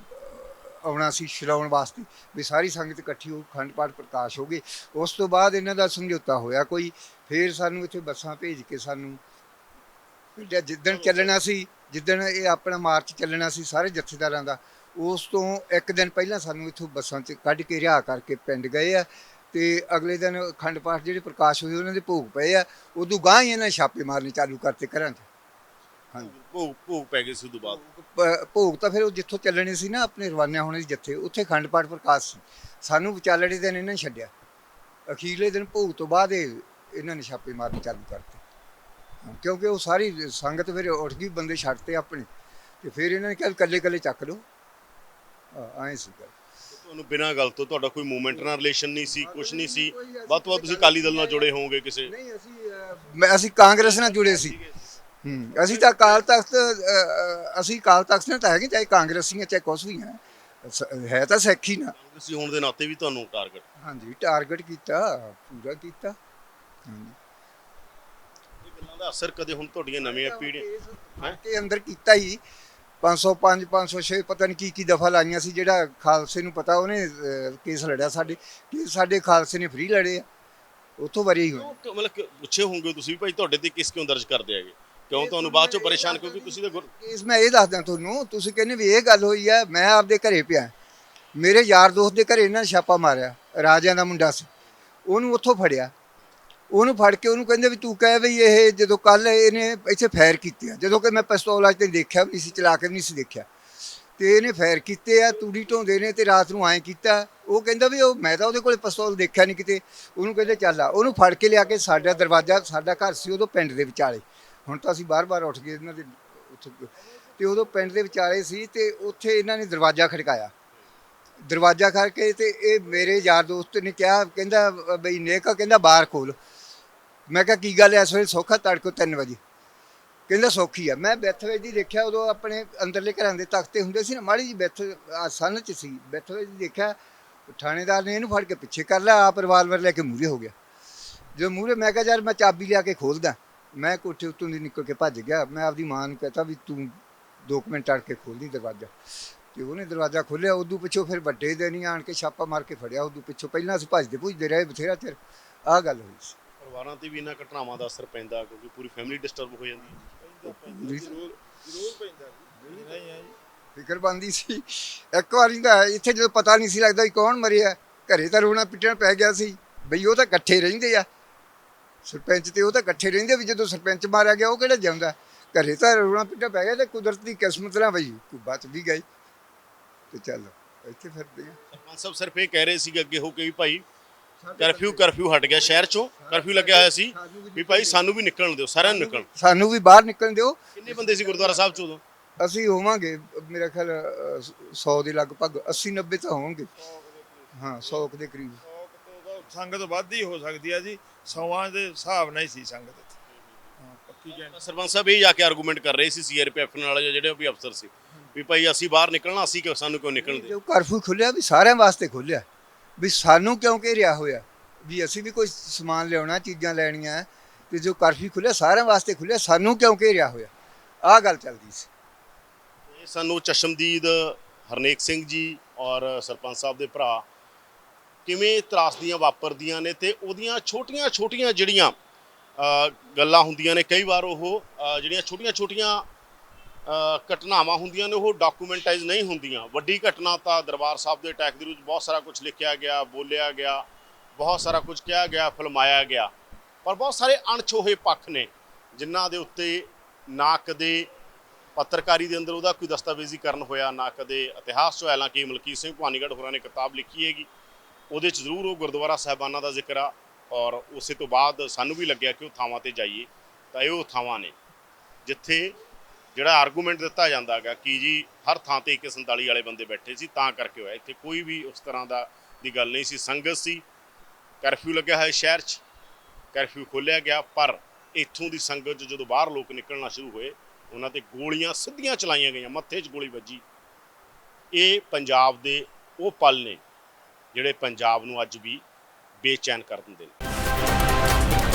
ਆਉਣਾ ਸੀ ਛਡਾਉਣ ਵਾਸਤੇ ਵੀ ਸਾਰੀ ਸੰਗਤ ਇਕੱਠੀ ਹੋ, ਅਖੰਡ ਪਾਠ ਪ੍ਰਕਾਸ਼ ਹੋ ਗਏ। ਉਸ ਤੋਂ ਬਾਅਦ ਇਹਨਾਂ ਦਾ ਸਮਝੌਤਾ ਹੋਇਆ ਕੋਈ, ਫਿਰ ਸਾਨੂੰ ਇੱਥੇ ਬੱਸਾਂ ਭੇਜ ਕੇ ਸਾਨੂੰ ਜਿੱਦਣ ਚੱਲਣਾ ਸੀ, ਜਿੱਦਣ ਇਹ ਆਪਣਾ ਮਾਰਚ ਚੱਲਣਾ ਸੀ ਸਾਰੇ ਜਥੇਦਾਰਾਂ ਦਾ, ਉਸ ਤੋਂ ਇੱਕ ਦਿਨ ਪਹਿਲਾਂ ਸਾਨੂੰ ਇੱਥੋਂ ਬੱਸਾਂ 'ਚ ਕੱਢ ਕੇ ਰਿਹਾਅ ਕਰਕੇ ਪਿੰਡ ਗਏ ਆ। ਤੇ ਅਗਲੇ ਦਿਨ ਅਖੰਡ ਪਾਠ ਜਿਹੜੇ ਪ੍ਰਕਾਸ਼ ਹੋਏ ਉਹਨਾਂ ਦੇ ਭੋਗ ਪਏ ਆ। ਉਦੋਂ ਗਾਂਹ ਹੀ ਇਹਨਾਂ ਛਾਪੇ ਮਾਰਨੇ ਚਾਲੂ ਕਰਤੇ ਘਰਾਂ 'ਚ। ਹਾਂਜੀ, ਭੋਗ ਪੈ ਗਏ ਸੀ ਉਦੋਂ ਬਾਅਦ? ਭੋਗ ਤਾਂ ਫਿਰ ਉਹ ਜਿੱਥੋਂ ਚੱਲਣੇ ਸੀ ਨਾ ਆਪਣੇ ਰਵਾਨਾ ਹੋਣੇ ਸੀ ਜੱਥੇ, ਉੱਥੇ ਅਖੰਡ ਪਾਠ ਪ੍ਰਕਾਸ਼ ਸੀ। ਸਾਨੂੰ ਵਿਚਾਲੜੇ ਦਿਨ ਇਹਨਾਂ ਨੇ ਛੱਡਿਆ, ਅਖੀਰਲੇ ਦਿਨ ਭੋਗ ਤੋਂ ਬਾਅਦ ਇਹਨਾਂ ਨੇ ਛਾਪੇ ਮਾਰਨੇ ਚਾਲੂ ਕਰਤੇ, ਕਿਉਂਕਿ ਉਹ ਸਾਰੀ ਸੰਗਤ ਫਿਰ ਉੱਠ ਗਈ, ਬੰਦੇ ਛੱਡਤੇ ਆਪਣੇ, ਤੇ ਫਿਰ ਇਹਨਾਂ ਨੇ ਕਿਹਾ ਇਕੱਲੇ ਇਕੱਲੇ ਚੱਕ ਲਓ। ਐਂ ਸੀ ਗੱਲ। ਤੁਹਾਨੂੰ ਬਿਨਾਂ ਗੱਲ ਤੋਂ ਤੁਹਾਡਾ ਕੋਈ ਮੂਵਮੈਂਟ ਨਾਲ ਰਿਲੇਸ਼ਨ ਨਹੀਂ ਸੀ, ਕੁਝ ਨਹੀਂ ਸੀ? ਵੱਧ ਤੋਂ ਵੱਧ ਤੁਸੀਂ ਅਕਾਲੀ ਦਲ ਨਾਲ ਜੁੜੇ ਹੋਵੋਗੇ ਕਿਸੇ? ਨਹੀਂ, ਅਸੀਂ ਕਾਂਗਰਸ ਨਾਲ ਜੁੜੇ ਸੀ। ਅਸੀਂ ਤਾਂ ਅਕਾਲ ਤਖਤ ਅਸੀਂ ਅਕਾਲ ਤਖਤ ਨਾਲ ਤਾਂ ਹੈਗੇ, ਚਾਹੇ ਕਾਂਗਰਸੀ ਆ ਚਾਹੇ ਕੁਛ ਵੀ ਹੈ ਤਾਂ ਸਿੱਖ ਹੀ ਨਾ। ਤੁਸੀਂ ਹੋਣ ਦੇ ਨਾਤੇ ਵੀ ਤੁਹਾਨੂੰ ਟਾਰਗੇਟ? ਹਾਂਜੀ, ਟਾਰਗੇਟ ਕੀਤਾ, ਪੂਰਾ ਕੀਤਾ। ਹਾਂਜੀ, ਇਹ ਗੱਲਾਂ ਦਾ ਅਸਰ ਕਦੇ ਹੁਣ ਤੁਹਾਡੀਆਂ ਨਵੀਆਂ ਪੀੜ੍ਹੀਆਂ ਕੇ ਅੰਦਰ ਕੀਤਾ ਹੀ। 505 506 ਪਤਾ ਨਹੀਂ ਕੀ ਦਫਾ ਲਾਈਆਂ ਸੀ, ਜਿਹੜਾ ਖਾਲਸੇ ਨੂੰ ਪਤਾ ਉਹਨੇ ਕੇਸ ਲੜਿਆ ਸਾਡੇ, ਕੇਸ ਸਾਡੇ ਖਾਲਸੇ ਨੇ ਫ੍ਰੀ ਲੜੇ ਆ, ਉੱਥੋਂ ਵਰੀ ਹੀ ਹੋਏ। ਮਤਲਬ ਕਿ ਪੁੱਛੇ ਹੋਣਗੇ ਤੁਸੀਂ ਵੀ ਭਾਈ ਤੁਹਾਡੇ ਤੇ ਕਿਸ ਕਿਉਂ ਦਰਜ ਕਰਦੇ ਹੈਗੇ, ਕਿਉਂ ਤੁਹਾਨੂੰ ਬਾਅਦ ਚੋਂ ਪਰੇਸ਼ਾਨ, ਕਿਉਂਕਿ ਤੁਸੀਂ ਤਾਂ ਕੇਸ ਮੈਂ ਇਹ ਦੱਸਦਾ ਤੁਹਾਨੂੰ, ਤੁਸੀਂ ਕਹਿੰਦੇ ਵੀ ਇਹ ਗੱਲ ਹੋਈ ਆ, ਮੈਂ ਆਪਦੇ ਘਰੇ ਪਿਆ, ਮੇਰੇ ਯਾਰ ਦੋਸਤ ਦੇ ਘਰੇ ਇਹਨਾਂ ਨੇ ਛਾਪਾ ਮਾਰਿਆ, ਰਾਜਿਆਂ ਦਾ ਮੁੰਡਾ ਸੀ, ਉਹਨੂੰ ਉੱਥੋਂ ਫੜਿਆ, ਉਹਨੂੰ ਫੜ ਕੇ ਉਹਨੂੰ ਕਹਿੰਦੇ ਵੀ ਤੂੰ ਕਹਿ ਵੀ ਇਹ ਜਦੋਂ ਕੱਲ ਇਹਨੇ ਇੱਥੇ ਫਾਇਰ ਕੀਤੇ ਆ, ਜਦੋਂ ਕਿ ਮੈਂ ਪਿਸਤੌਲ ਅੱਜ ਤੱਕ ਦੇਖਿਆ ਵੀ ਨਹੀਂ ਸੀ, ਚਲਾ ਕੇ ਵੀ ਨਹੀਂ ਸੀ ਦੇਖਿਆ, ਤੇ ਇਹਨੇ ਫਾਇਰ ਕੀਤੇ ਆ, ਤੂੜੀ ਢੋਂਦੇ ਨੇ, ਤੇ ਰਾਤ ਨੂੰ ਐਂ ਕੀਤਾ। ਉਹ ਕਹਿੰਦਾ ਵੀ ਉਹ ਮੈਂ ਤਾਂ ਉਹਦੇ ਕੋਲ ਪਿਸਤੌਲ ਦੇਖਿਆ ਨਹੀਂ ਕਿਤੇ। ਉਹਨੂੰ ਕਹਿੰਦੇ ਚੱਲ ਆ, ਉਹਨੂੰ ਫੜ ਕੇ ਲਿਆ ਕੇ ਸਾਡਾ ਦਰਵਾਜ਼ਾ, ਸਾਡਾ ਘਰ ਸੀ ਉਦੋਂ ਪਿੰਡ ਦੇ ਵਿਚਾਲੇ, ਹੁਣ ਤਾਂ ਅਸੀਂ ਬਾਰ-ਬਾਰ ਉੱਠ ਗਏ ਇਹਨਾਂ ਦੇ ਉੱਥੇ, ਤੇ ਉਦੋਂ ਪਿੰਡ ਦੇ ਵਿਚਾਲੇ ਸੀ, ਤੇ ਉੱਥੇ ਇਹਨਾਂ ਨੇ ਦਰਵਾਜ਼ਾ ਖੜਕਾਇਆ, ਦਰਵਾਜ਼ਾ ਖੜ ਕੇ, ਤੇ ਇਹ ਮੇਰੇ ਯਾਰ ਦੋਸਤ ਨੇ ਕਿਹਾ, ਕਹਿੰਦਾ ਬਈ ਨੇਕਾ, ਕਹਿੰਦਾ ਬਾਹਰ ਖੋਲ। ਮੈਂ ਕਿਹਾ ਕੀ ਗੱਲ ਐ ਇਸ ਵੇਲੇ ਸੌਖਾ, ਤੜਕੇ 3 ਵਜੇ? ਕਹਿੰਦਾ ਸੌਖੀ ਆ। ਮੈਂ ਬੈਠਵੇ ਦੀ ਦੇਖਿਆ, ਉਦੋਂ ਆਪਣੇ ਅੰਦਰਲੇ ਘਰਾਂ ਦੇ ਤਖਤੇ ਹੁੰਦੇ ਸੀ ਨਾ, ਮਾੜੀ ਜੀ ਸੰਨ 'ਚ ਸੀ, ਬੈਠਵੇ ਦੀ ਦੇਖਿਆ, ਥਾਣੇਦਾਰ ਨੇ ਇਹਨੂੰ ਫੜ ਕੇ ਪਿੱਛੇ ਕਰ ਲਿਆ, ਆਪ ਰਿਵਾਲਵਰ ਲੈ ਕੇ ਮੂਹਰੇ ਹੋ ਗਿਆ। ਜਦੋਂ ਮੂਹਰੇ, ਮੈਂ ਕਿਹਾ ਯਾਰ ਮੈਂ ਚਾਬੀ ਲਿਆ ਕੇ ਖੋਲਦਾ, ਮੈਂ ਕੋਠੇ ਉੱਤੋਂ ਦੀ ਨਿਕਲ ਕੇ ਭੱਜ ਗਿਆ। ਮੈਂ ਆਪਦੀ ਮਾਂ ਨੂੰ ਕਹਤਾ ਵੀ ਤੂੰ 2 ਮਿੰਟ ਟੜ ਕੇ ਖੋਲ੍ਹਦੀ ਦਰਵਾਜ਼ਾ, ਤੇ ਉਹਨੇ ਦਰਵਾਜ਼ਾ ਖੋਲ੍ਹਿਆ। ਉਦੋਂ ਪਿੱਛੋਂ ਫਿਰ ਵੱਡੇ ਦਿਨ ਹੀ ਆਣ ਕੇ ਛਾਪਾ ਮਾਰ ਕੇ ਫੜਿਆ। ਉਦੋਂ ਪਿੱਛੋਂ ਪਹਿਲਾਂ ਅਸੀਂ ਭੱਜਦੇ ਭੁੱਜਦੇ ਰਹੇ ਬਥੇਰਾ ਚਿਰ। ਆਹ ਗੱਲ ਹੋਈ ਸੀ। ਪਰਿਵਾਰਾਂ ਤੇ ਵੀ ਇਹਨਾਂ ਘਟਨਾਵਾਂ ਦਾ ਅਸਰ ਪੈਂਦਾ, ਕਿਉਂਕਿ ਪੂਰੀ ਫੈਮਿਲੀ ਡਿਸਟਰਬ ਹੋ ਜਾਂਦੀ ਹੈ। ਜ਼ਰੂਰ ਪੈਂਦਾ ਜੀ, ਨਹੀਂ ਹੈ ਜੀ, ਫਿਕਰਬੰਦੀ ਸੀ। ਇੱਕ ਵਾਰੀ ਤਾਂ ਇੱਥੇ ਜਦੋਂ ਪਤਾ ਨਹੀਂ ਸੀ ਲੱਗਦਾ ਵੀ ਕੌਣ ਮਰਿਆ, ਘਰੇ ਤਾਂ ਰੋਣਾ ਪਿੱਟਣਾ ਪੈ ਗਿਆ ਸੀ ਬਈ ਉਹ ਤਾਂ ਇਕੱਠੇ ਰਹਿੰਦੇ ਆ, ਸਰਪੰਚ ਤੇ ਉਹ ਤਾਂ ਇਕੱਠੇ ਰਹਿੰਦੇ, ਵੀ ਜਦੋਂ ਸਰਪੰਚ ਮਾਰਿਆ ਗਿਆ ਉਹ ਕਿਹੜਾ ਜਿਉਂਦਾ, ਘਰੇ ਤਾਂ ਰੋਣਾ ਪਿੱਟਣਾ ਪੈ ਗਿਆ। ਤੇ ਕੁਦਰਤ ਦੀ ਕਿਸਮਤ ਨਾਲ ਬਈ ਬਚ ਵੀ ਗਈ, ਤੇ ਚੱਲ ਇੱਥੇ ਫਿਰਦੇ ਆ। ਸਰਪੰਚ ਸਾਹਿਬ ਸਿਰਫ ਇਹ ਕਹਿ ਰਹੇ ਸੀ ਅੱਗੇ ਹੋ ਕੇ ਵੀ ਭਾਈ ਕਰਫਿਊ ਹਟ ਗਿਆ, ਸ਼ਹਿਰ ਚੋਂ ਕਰਫਿਊ ਲੱਗਿਆ ਹੋਇਆ ਸੀ, ਵੀ ਭਾਈ ਸਾਨੂੰ ਵੀ ਨਿਕਲਣ ਦਿਓ, ਸਾਰਿਆਂ ਨੂੰ ਨਿਕਲਣ, ਸਾਨੂੰ ਵੀ ਬਾਹਰ ਨਿਕਲਣ ਦਿਓ। ਕਿੰਨੇ ਬੰਦੇ ਸੀ ਗੁਰਦੁਆਰਾ ਸਾਹਿਬ ਚ ਉਦੋਂ? ਅਸੀਂ ਹੋਵਾਂਗੇ ਮੇਰਾ ਖਿਆਲ 100 ਦੇ ਲਗਭਗ, 80-90 ਤਾਂ ਹੋਣਗੇ। ਹਾਂ, 100 ਦੇ ਕਰੀਬ। ਸੰਗਤ ਵੱਧ ਹੀ ਹੋ ਸਕਦੀ ਹੈ ਜੀ, 100 ਦੇ ਹਿਸਾਬ ਨਾਲ ਹੀ ਸੀ ਸੰਗਤ ਇੱਥੇ। ਹਾਂ, ਪੱਕੀ ਜਾਣ। ਸਰਪੰਚ ਸਾਹਿਬ ਇਹ ਜਾ ਕੇ ਆਰਗੂਮੈਂਟ ਕਰ ਰਹੇ ਸੀ ਸੀਆਰਪੀਐਫ ਨਾਲ, ਜਿਹੜੇ ਵੀ ਅਫਸਰ ਸੀ, ਵੀ ਭਾਈ ਅਸੀਂ ਬਾਹਰ ਨਿਕਲਣਾ, ਅਸੀਂ ਕਿਉਂ, ਸਾਨੂੰ ਕਿਉਂ ਨਿਕਲਣ ਦੇ? ਜੋ ਕਰਫਿਊ ਖੁੱਲਿਆ ਵੀ ਸਾਰਿਆਂ ਵਾਸਤੇ ਖੁੱਲਿਆ, ਵੀ ਸਾਨੂੰ ਕਿਉਂ ਘੇਰਿਆ ਹੋਇਆ, ਵੀ ਅਸੀਂ ਵੀ ਕੋਈ ਸਮਾਨ ਲਿਆਉਣਾ, ਚੀਜ਼ਾਂ ਲੈਣੀਆਂ, ਤੇ ਜੋ ਕਰਫਿਊ ਖੁੱਲਿਆ ਸਾਰਿਆਂ ਵਾਸਤੇ ਖੁੱਲਿਆ, ਸਾਨੂੰ ਕਿਉਂ ਘੇਰਿਆ ਹੋਇਆ, ਆਹ ਗੱਲ ਚੱਲਦੀ ਸੀ। ਇਹ ਸਾਨੂੰ ਚਸ਼ਮਦੀਦ ਹਰਨੇਕ ਸਿੰਘ ਜੀ ਔਰ ਸਰਪੰਚ ਸਾਹਿਬ ਦੇ ਭਰਾ ਕਿਵੇਂ ਤਰਾਸਦੀਆਂ ਵਾਪਰਦੀਆਂ ਨੇ, ਤੇ ਉਹਦੀਆਂ ਛੋਟੀਆਂ ਜਿਹੜੀਆਂ ਗੱਲਾਂ ਹੁੰਦੀਆਂ ਨੇ, ਕਈ ਵਾਰ ਉਹ ਜਿਹੜੀਆਂ ਛੋਟੀਆਂ ਘਟਨਾਵਾਂ ਹੁੰਦੀਆਂ ਨੇ ਉਹ ਡਾਕੂਮੈਂਟਾਈਜ਼ ਨਹੀਂ ਹੁੰਦੀਆਂ। ਵੱਡੀ ਘਟਨਾ ਤਾਂ ਦਰਬਾਰ ਸਾਹਿਬ ਦੇ ਅਟੈਕ ਦੇ ਵਿੱਚ ਬਹੁਤ ਸਾਰਾ ਕੁਝ ਲਿਖਿਆ ਗਿਆ, ਬੋਲਿਆ ਗਿਆ, ਬਹੁਤ ਸਾਰਾ ਕੁਝ ਕਿਹਾ ਗਿਆ, ਫਿਲਮਾਇਆ ਗਿਆ, ਪਰ ਬਹੁਤ ਸਾਰੇ ਅਣਛੋਹੇ ਪੱਖ ਨੇ ਜਿਨ੍ਹਾਂ ਦੇ ਉੱਤੇ ਨਾ ਕਦੇ ਪੱਤਰਕਾਰੀ ਦੇ ਅੰਦਰ ਉਹਦਾ ਕੋਈ ਦਸਤਾਵੇਜ਼ੀਕਰਨ ਹੋਇਆ ਨਾ, ਕਦੇ ਇਤਿਹਾਸ 'ਚ। ਹਾਲਾਂਕਿ ਮਲਕੀਤ ਸਿੰਘ ਭਵਾਨੀਗੜ੍ਹ ਹੋਰਾਂ ਨੇ ਕਿਤਾਬ ਲਿਖੀ ਹੈਗੀ, ਉਹਦੇ 'ਚ ਜ਼ਰੂਰ ਉਹ ਗੁਰਦੁਆਰਾ ਸਾਹਿਬਾਨਾਂ ਦਾ ਜ਼ਿਕਰ ਆ। ਔਰ ਉਸੇ ਤੋਂ ਬਾਅਦ ਸਾਨੂੰ ਵੀ ਲੱਗਿਆ ਕਿ ਉਹ ਥਾਵਾਂ 'ਤੇ ਜਾਈਏ ਤਾਂ ਇਹ ਉਹ ਥਾਵਾਂ ਨੇ ਜਿੱਥੇ ਜਿਹੜਾ ਆਰਗੂਮੈਂਟ ਦਿੱਤਾ ਜਾਂਦਾ ਹੈਗਾ ਕਿ ਜੀ ਹਰ ਥਾਂ ਤੇ 147 ਵਾਲੇ ਬੰਦੇ ਬੈਠੇ ਸੀ ਤਾਂ ਕਰਕੇ ਹੋਇਆ। ਇੱਥੇ ਕੋਈ ਵੀ ਉਸ ਤਰ੍ਹਾਂ ਦੀ ਗੱਲ ਨਹੀਂ ਸੀ। ਸੰਗਤ ਸੀ, ਕਰਫਿਊ ਲੱਗਿਆ ਹੋਇਆ ਸ਼ਹਿਰ 'ਚ, ਕਰਫਿਊ ਖੋਲ੍ਹਿਆ ਗਿਆ, ਪਰ ਇੱਥੋਂ ਦੀ ਸੰਗਤ 'ਚ ਜਦੋਂ ਬਾਹਰ ਲੋਕ ਨਿਕਲਣਾ ਸ਼ੁਰੂ ਹੋਏ ਉਹਨਾਂ ਤੇ ਗੋਲੀਆਂ ਸਿੱਧੀਆਂ ਚਲਾਈਆਂ ਗਈਆਂ, ਮੱਥੇ 'ਚ ਗੋਲੀ ਵੱਜੀ। ਇਹ ਪੰਜਾਬ ਦੇ ਉਹ ਪਲ ਨੇ ਜਿਹੜੇ ਪੰਜਾਬ ਨੂੰ ਅੱਜ ਵੀ ਬੇਚੈਨ ਕਰ ਦਿੰਦੇ ਨੇ।